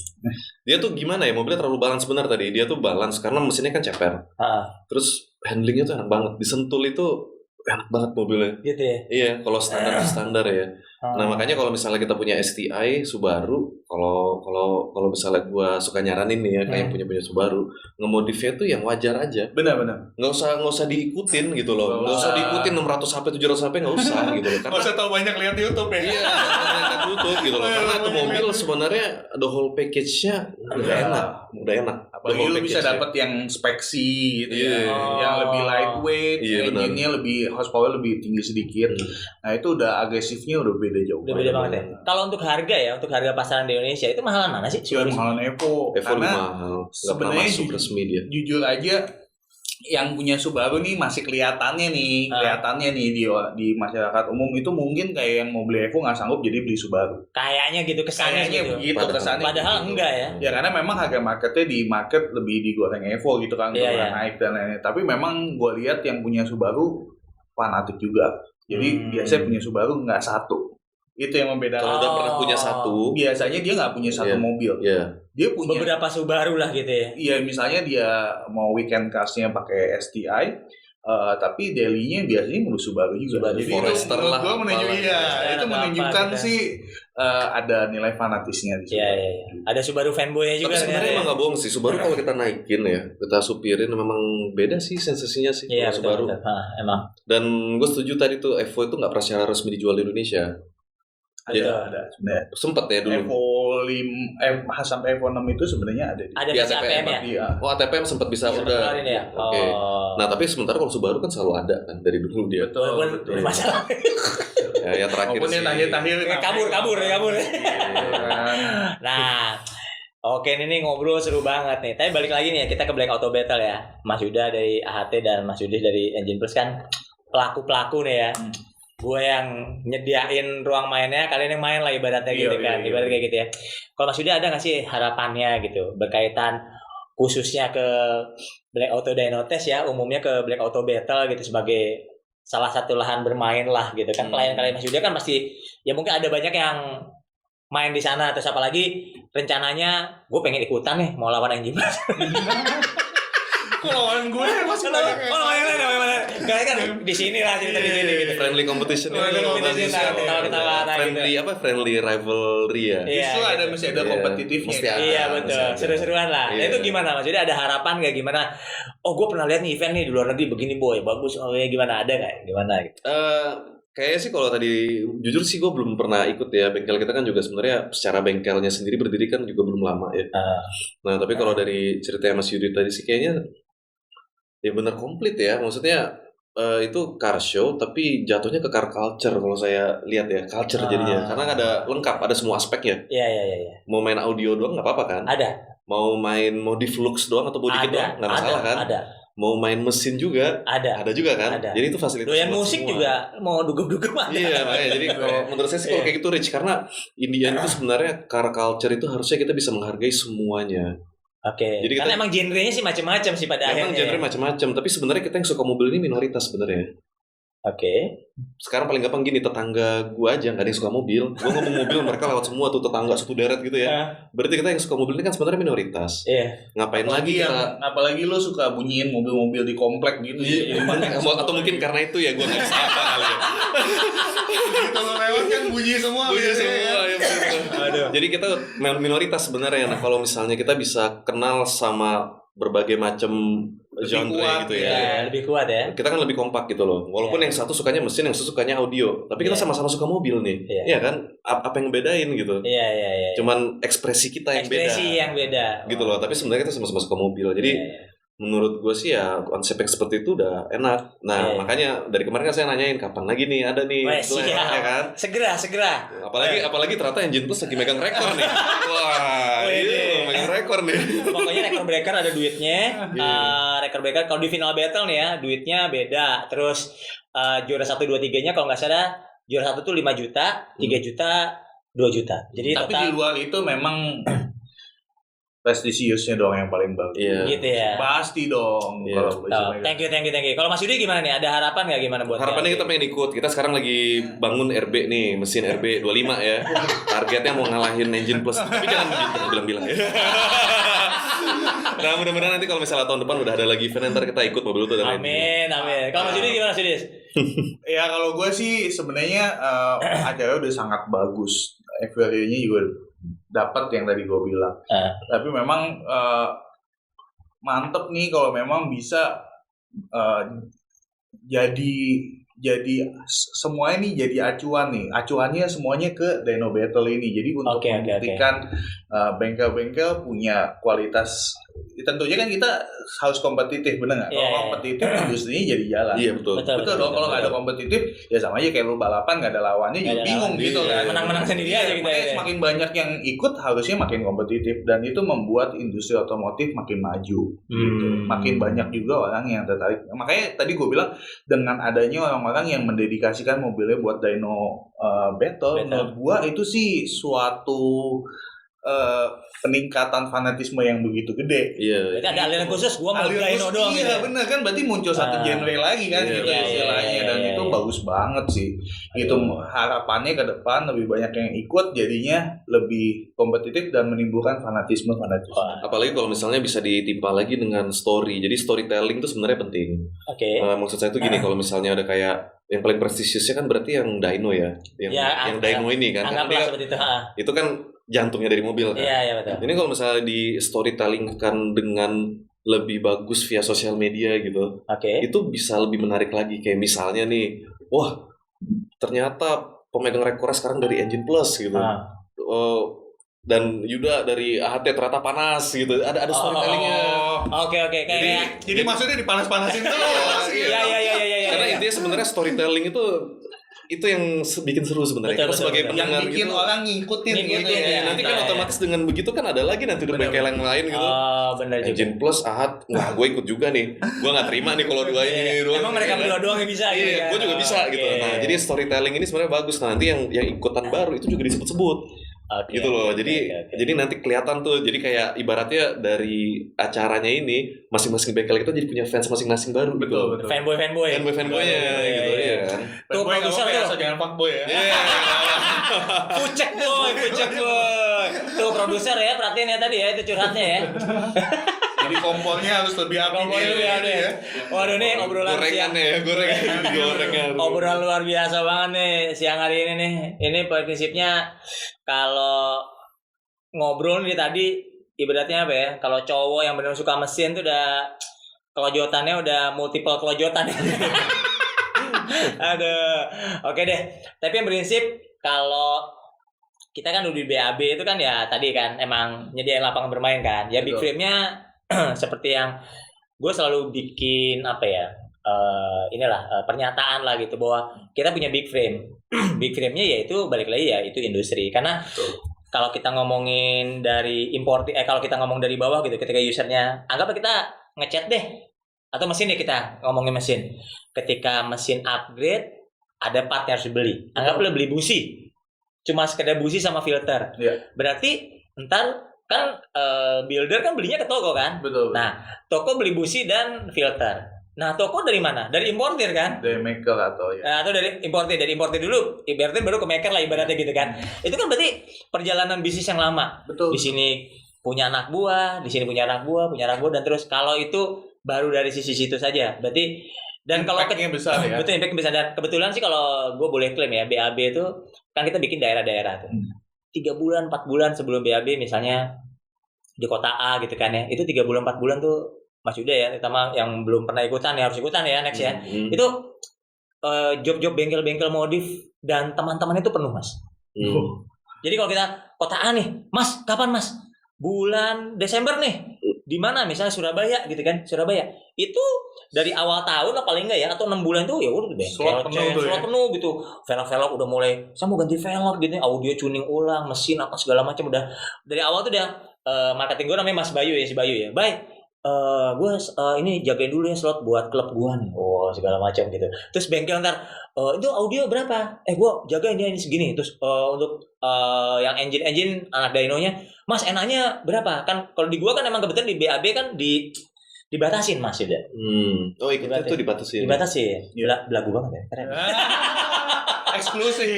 Dia tuh gimana ya, mobilnya terlalu balance benar tadi. Dia tuh balance karena mesinnya kan ceper. Terus handlingnya tuh enak banget. Disentul itu enak banget mobilnya. Gitu ya? Iya, kalau standar ya. Nah, makanya kalau misalnya kita punya STI Subaru, kalau misalnya gua suka nyaranin nih ya, kayak punya Subaru, ngemodifnya tuh yang wajar aja. Benar. Nggak usah diikutin gitu loh. Nggak usah diikutin 600 HP 700 HP nggak usah gitu loh. Nggak usah tahu banyak lihat YouTube ya. Iya, lihat YouTube gitu loh. Karena itu mobil sebenarnya the whole package-nya udah enak. Apalagi lu bisa dapat yang speksi gitu ya, yang lebih lightweight, engine-nya lebih horsepower lebih tinggi sedikit. Nah, itu udah agresifnya udah beda jauh. Udah beda banget ya. Kalau untuk harga ya, untuk harga pasaran di Indonesia itu mahalan mana sih? Mahalan Evo. Karena mahal. Sebenarnya jujur aja yang punya Subaru nih masih kelihatannya nih di masyarakat umum itu mungkin kayak yang mau beli Evo nggak sanggup jadi beli Subaru. Kayaknya gitu kesannya gitu. Kesannya. Padahal enggak ya. Ya karena memang harga marketnya di market lebih digoreng Evo gitu kan, naik dan lain-lain. Tapi memang gue lihat yang punya Subaru fanatik juga. Jadi biasanya punya Subaru nggak satu. Itu yang membedakan. Kalau udah pernah punya satu, biasanya dia nggak punya satu mobil. Dia punya beberapa Subaru lah gitu ya. Iya, misalnya dia mau weekend cars-nya pakai STI, tapi daily-nya biasanya mau Subaru juga. Jadi Forester lah. Gue itu menunjukkan sih ada nilai fanatisnya di Subaru. Iya. Ada Subaru fanboy-nya juga. Tapi sebenarnya emang nggak bohong sih. Subaru kalau kita naikin ya, kita supirin memang beda sih sensasinya sih. Iya, Subaru. Emang. Dan gue setuju tadi tuh Evo itu nggak pernah secara resmi dijual di Indonesia. Ada sebenarnya. Sempet ya dulu. Evo 5 sampai Evo 6 itu sebenarnya ada di ATPM ya? Iya. Oh, ATPM sempat bisa udah. Ya? Oke. Nah, tapi sementara kalau Subaru kan selalu ada kan dari dulu dia. Betul. Masalah. Ya, yang terakhir sih. Kabur. Nah, oke, ini ngobrol seru banget nih. Tapi balik lagi nih ya, kita ke Black Auto Battle ya. Mas Yuda dari AHT dan Mas Yudis dari Engine Plus kan pelaku-pelaku nih ya. gue yang nyediain ruang mainnya, kalian yang main lah ibaratnya gitu kan. Ibaratnya kayak gitu ya. Kalau Mas Yudi ada nggak sih harapannya gitu berkaitan khususnya ke Black Auto Dynotest ya, umumnya ke Black Auto Battle gitu sebagai salah satu lahan bermain lah gitu kan. Klien-klien Mas Yudi kan pasti ya mungkin ada banyak yang main di sana, terus apalagi rencananya gue pengen ikutan nih mau lawan Engine Plus. Kok lawan gue masih banyak yang Kalian kan di sini lah cerita di sini gitu. Friendly competition. Friendly rivalry ya. Justru ada masih ada kompetitifnya. Iya betul. Seru-seruan lah. Nah, itu gimana Mas? Jadi ada harapan nggak gimana? Oh gue pernah lihat nih event nih di luar negeri begini boy, bagus. Oh ya gimana, ada nggak? Gimana gitu? Kayaknya sih kalau tadi jujur sih gue belum pernah ikut ya. Bengkel kita kan juga sebenarnya secara bengkelnya sendiri berdiri kan juga belum lama ya. Nah tapi kalau dari cerita Mas Yudi tadi sih kayaknya ya benar komplit ya. Maksudnya itu car show tapi jatuhnya ke car culture kalau saya lihat ya, culture jadinya. Karena ada lengkap, ada semua aspeknya. Iya. Mau main audio doang nggak apa-apa kan? Ada. Mau main modif looks doang atau body kit doang nggak masalah kan? Ada. Mau main mesin juga ada juga kan? Ada. Jadi itu fasilitas. Doyan musik semua. Juga mau dugem-dugem ada. Iya makanya jadi kalau menurut saya sih kalau kayak gitu Rich, karena Indian itu sebenarnya car culture itu harusnya kita bisa menghargai semuanya. Oke. Jadi karena emang genrenya sih macam-macam sih pada akhirnya. Emang genre macam-macam, tapi sebenarnya kita yang suka mobil ini minoritas sebenarnya. Oke. Sekarang paling gampang gini, tetangga gua aja nggak ada yang suka mobil. Gua ngomong mobil mereka lewat semua tuh, tetangga satu deret gitu ya. Berarti kita yang suka mobil ini kan sebenarnya minoritas. Iya. Ngapain apalagi lagi kita? Apalagi lo suka bunyiin mobil-mobil di komplek gitu. Atau mungkin karena itu ya gua nggak bisa apa kali ya. Kalau lewat kan bunyi semua. Ya, aduh. Jadi kita minoritas sebenarnya. Nah kalau misalnya kita bisa kenal sama berbagai macam genre gitu ya. Lebih kuat ya. Kita kan lebih kompak gitu loh. Walaupun yang satu sukanya mesin, yang satu sukanya audio, tapi kita sama-sama suka mobil nih. Iya kan? Apa yang bedain gitu? Iya. Cuman ekspresi kita yang beda. Ekspresi yang beda. Gitu loh. Tapi sebenarnya kita sama-sama suka mobil. Jadi menurut gue sih ya konsep yang seperti itu udah enak. Nah makanya dari kemarin kan saya nanyain kapan lagi nih ada nih. Ya kan? Segera. Apalagi ternyata Engine Plus lagi megang rekor nih. Wah, megang rekor nih. Pokoknya rekor breaker ada duitnya. Rekor breaker kalau di final battle nih ya duitnya beda. Terus juara 1, 2, 3-nya kalau nggak salah juara 1 tuh 5 juta, 3 juta, 2 juta. Jadi tapi di luar itu memang prestisiusnya doang yang paling bagus. Gitu ya. Pasti dong. Thank you. Kalau Mas Yudi gimana nih? Ada harapan nggak gimana buat? Harapannya kita pengen ikut. Kita sekarang lagi bangun RB nih, mesin RB 25 ya. Targetnya mau ngalahin Engine Plus. Tapi jangan bilang-bilang ya. Nah mudah-mudahan nanti kalau misalnya tahun depan udah ada lagi event, ntar kita ikut mobil itu dan Amin. Kalau Mas Yudi gimana Mas Yudi? Ya kalau gue sih sebenarnya acaranya udah sangat bagus. Value-nya juga dapat yang tadi gue bilang. Tapi memang mantep nih kalau memang bisa jadi semuanya nih jadi acuan nih. Acuannya semuanya ke Dyno Battle ini. Jadi untuk membuktikan bengkel-bengkel punya kualitas. Tentunya kan kita harus kompetitif, bener nggak? Kalau kompetitif industrinya jadi jalan. Iya betul. Kalau nggak ada kompetitif ya sama aja kayak lu balapan nggak ada lawannya juga bingung gitu kan. Menang-menang sendiri aja gitu. Semakin banyak yang ikut harusnya makin kompetitif dan itu membuat industri otomotif makin maju. Gitu. Makin banyak juga orang yang tertarik. Makanya tadi gue bilang dengan adanya orang-orang yang mendedikasikan mobilnya buat Dyno Battle. Menurut gue itu sih suatu peningkatan fanatisme yang begitu gede. Iya. Berarti ada aliran khusus gua mau Dyno doang. Iya benar kan, berarti muncul satu genre lagi kan gitu istilahnya dan itu bagus banget sih. Itu harapannya ke depan lebih banyak yang ikut jadinya lebih kompetitif dan menimbulkan fanatisme. Apalagi kalau misalnya bisa ditimpa lagi dengan story. Jadi storytelling itu sebenarnya penting. Maksud saya itu gini, kalau misalnya ada kayak yang paling prestisiusnya kan berarti yang Dyno ya. Yang Dyno ini kan. Anggaplah seperti itu. Itu kan jantungnya dari mobil kan. Iya betul. Ini kalau misalnya di storytellingkan dengan lebih bagus via sosial media gitu, itu bisa lebih menarik lagi. Kayak misalnya nih, wah ternyata pemegang rekornya sekarang dari Engine Plus gitu. Dan Yuda dari AHT ternyata panas gitu. Ada storytellingnya. Oke. Jadi maksudnya dipanas-panasin terus. Iya. Karena intinya sebenarnya storytelling itu itu yang bikin seru sebenarnya. Kita sebagai pendengar yang bikin gitu, orang ngikutin gitu ya. Nanti kan otomatis dengan begitu kan ada lagi nanti udah bengkel yang lain gitu. Benar juga. Engine Plus Ahad, nah gue ikut juga nih. Gue nggak terima nih kalau dua ini doang. Emang mereka berdua doang yang bisa gitu kan. Gue juga bisa gitu. Nah, jadi storytelling ini sebenarnya bagus. Nah, nanti yang ikutan baru itu juga disebut-sebut. Gitu loh. Jadi nanti kelihatan tuh. Jadi kayak ibaratnya dari acaranya ini masing-masing bengkel kita jadi punya fans masing-masing baru. Betul. Fanboy-nya gitu ya kan. Tuh produser tuh jangan fuckboy ya. Pucek boy. Tuh produser ya, perhatiin ya tadi ya, itu curhatnya ya. Jadi kompornya harus lebih api. Ya. Waduh nih obrolan siang. Gorengan. Obrolan luar biasa banget nih siang hari ini nih. Ini prinsipnya kalau ngobrol nih tadi ibaratnya apa ya? Kalau cowok yang benar suka mesin tuh udah kelojotannya udah multiple kelojotan. Aduh. Oke deh. Tapi yang prinsip kalau kita kan udah di BAB itu kan ya tadi kan emang nyediain lapangan bermain kan. Ya big frame-nya seperti yang gue selalu bikin apa ya pernyataan lah gitu bahwa kita punya big frame. Big frame-nya yaitu balik lagi ya itu industri karena kalau kita ngomongin dari kalau kita ngomong dari bawah gitu ketika usernya anggaplah kita ngecat deh atau mesin ya kita ngomongin mesin ketika mesin upgrade ada part yang harus dibeli anggaplah beli busi cuma sekedar busi sama filter berarti ntar kan builder kan belinya ke toko kan. Betul. Nah toko beli busi dan filter. Nah toko dari mana? Dari importir kan? Dari maker atau atau dari importir dulu. Ibaratnya baru ke maker lah ibaratnya gitu kan. Itu kan berarti perjalanan bisnis yang lama. Betul. Di sini punya anak buah, di sini punya anak buah dan terus kalau itu baru dari sisi situ saja. Berarti dan kalau impact-nya besar ya. Betul impact besar dan kebetulan sih kalau gue boleh klaim ya BAB itu kan kita bikin daerah-daerah tuh. 3 bulan 4 bulan sebelum BAB misalnya di kota A gitu kan ya. Itu 3 bulan 4 bulan tuh Mas Yuda ya, terutama yang belum pernah ikutan ya harus ikutan ya next ya. Itu job-job bengkel-bengkel modif dan teman-teman itu penuh Mas. Jadi kalau kita kota A nih, Mas kapan Mas? Bulan Desember nih. Di mana misalnya Surabaya gitu kan. Surabaya. Itu dari awal tahun lah paling enggak ya atau 6 bulan tuh ya udah bengkel slot penuh gitu. Velg udah mulai saya mau ganti velg gitu, audio tuning ulang, mesin apa segala macam udah dari awal tuh udah marketing gue namanya Mas Bayu ya si Bayu ya. Baik. Gue ini jagain dulu ya slot buat klub gue nih. Oh segala macam gitu. Terus bengkel ntar itu audio berapa? Gue jagain dia ini segini. Terus untuk yang engine anak dynonya, Mas enaknya berapa? Kan kalau di gue kan emang kebetulan di BAB kan dibatasin Mas udah. Oh ikut itu dibatasin. Belagu banget ya. Keren. Eksklusif.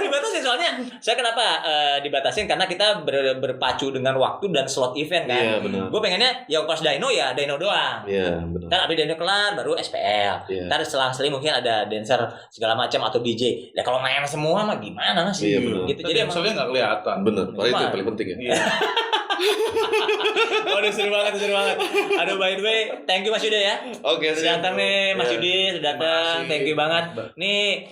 Dibatasin soalnya saya kenapa dibatasin karena kita berpacu dengan waktu dan slot event kan. Iya benar. Gue pengennya yang pas dyno ya dyno doang. Iya benar. Ntar abis dyno kelar baru SPL. Ntar selang-seling mungkin ada dancer segala macam atau DJ. Ya kalau main semua mah gimana sih? Iya benar. Gitu. Jadi dancernya nggak kelihatan. Benar. Itu yang paling penting ya. Waduh seru banget. Aduh by the way, thank you Mas Yuda ya. Oke, sudah datang nih Mas Yudi, sudah datang. Thank you banget. Nih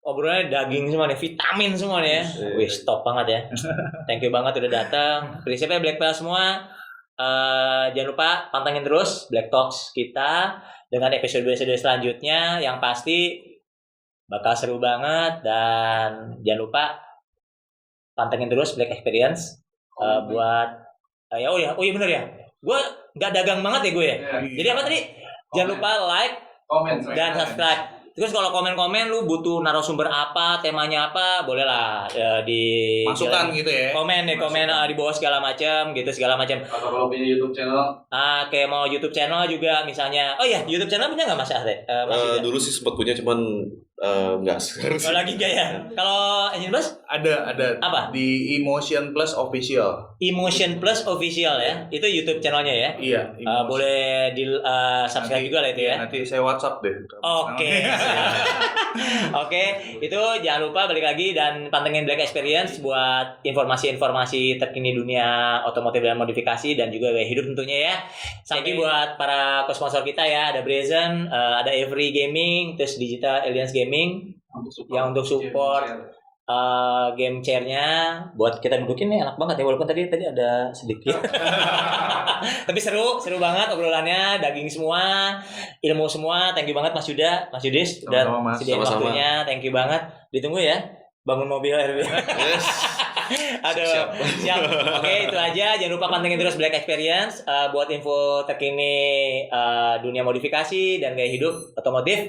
obrolannya daging semua nih, vitamin semua nih ya. Wih, stop banget ya. Thank you banget udah datang. Prinsipnya Black Belt semua. Jangan lupa pantengin terus Black Talks kita dengan episode selanjutnya yang pasti bakal seru banget dan jangan lupa pantengin terus Black Experience buat oh iya bener ya. Gue nggak dagang banget ya gue ya. Jadi apa tadi? Jangan lupa like, komen dan subscribe. Terus kalau komen-komen lu butuh narasumber apa, temanya apa, boleh lah di masukan gitu ya. Komen di bawah segala macam. Atau kalau punya YouTube channel. Kayak mau YouTube channel juga misalnya. Oh iya, YouTube channel punya nggak Mas Ade? Dulu sih sempat punya cuman enggak sekarang. Oh lagi enggak ya? Kalau Engine Plus? Ada. Apa? Di Emotion Plus Official. Emotion Plus Official ya. Itu YouTube channelnya ya. Iya. Boleh di subscribe juga lah itu ya. Nanti saya WhatsApp deh. Oke. Oke, itu jangan lupa balik lagi dan pantengin Black Experience buat informasi-informasi terkini dunia otomotif dan modifikasi dan juga gaya hidup tentunya ya. Thank you buat para co-sponsor kita ya, ada Brazen, ada Every Gaming, terus Digital Alliance Gaming yang untuk support game chairnya buat kita dudukin nih enak banget ya, walaupun tadi ada sedikit tapi seru banget obrolannya, daging semua, ilmu semua. Thank you banget Mas Yuda, Mas Yudis udah sediain waktunya, thank you banget. Ditunggu ya bangun mobil RB. Yes. Aduh, siap. Oke, itu aja. Jangan lupa pantengin terus Black Experience buat info terkini dunia modifikasi dan gaya hidup otomotif.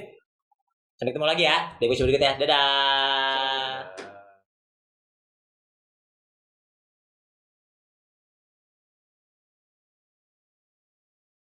Sampai ketemu lagi ya di episode berikutnya. Dadah.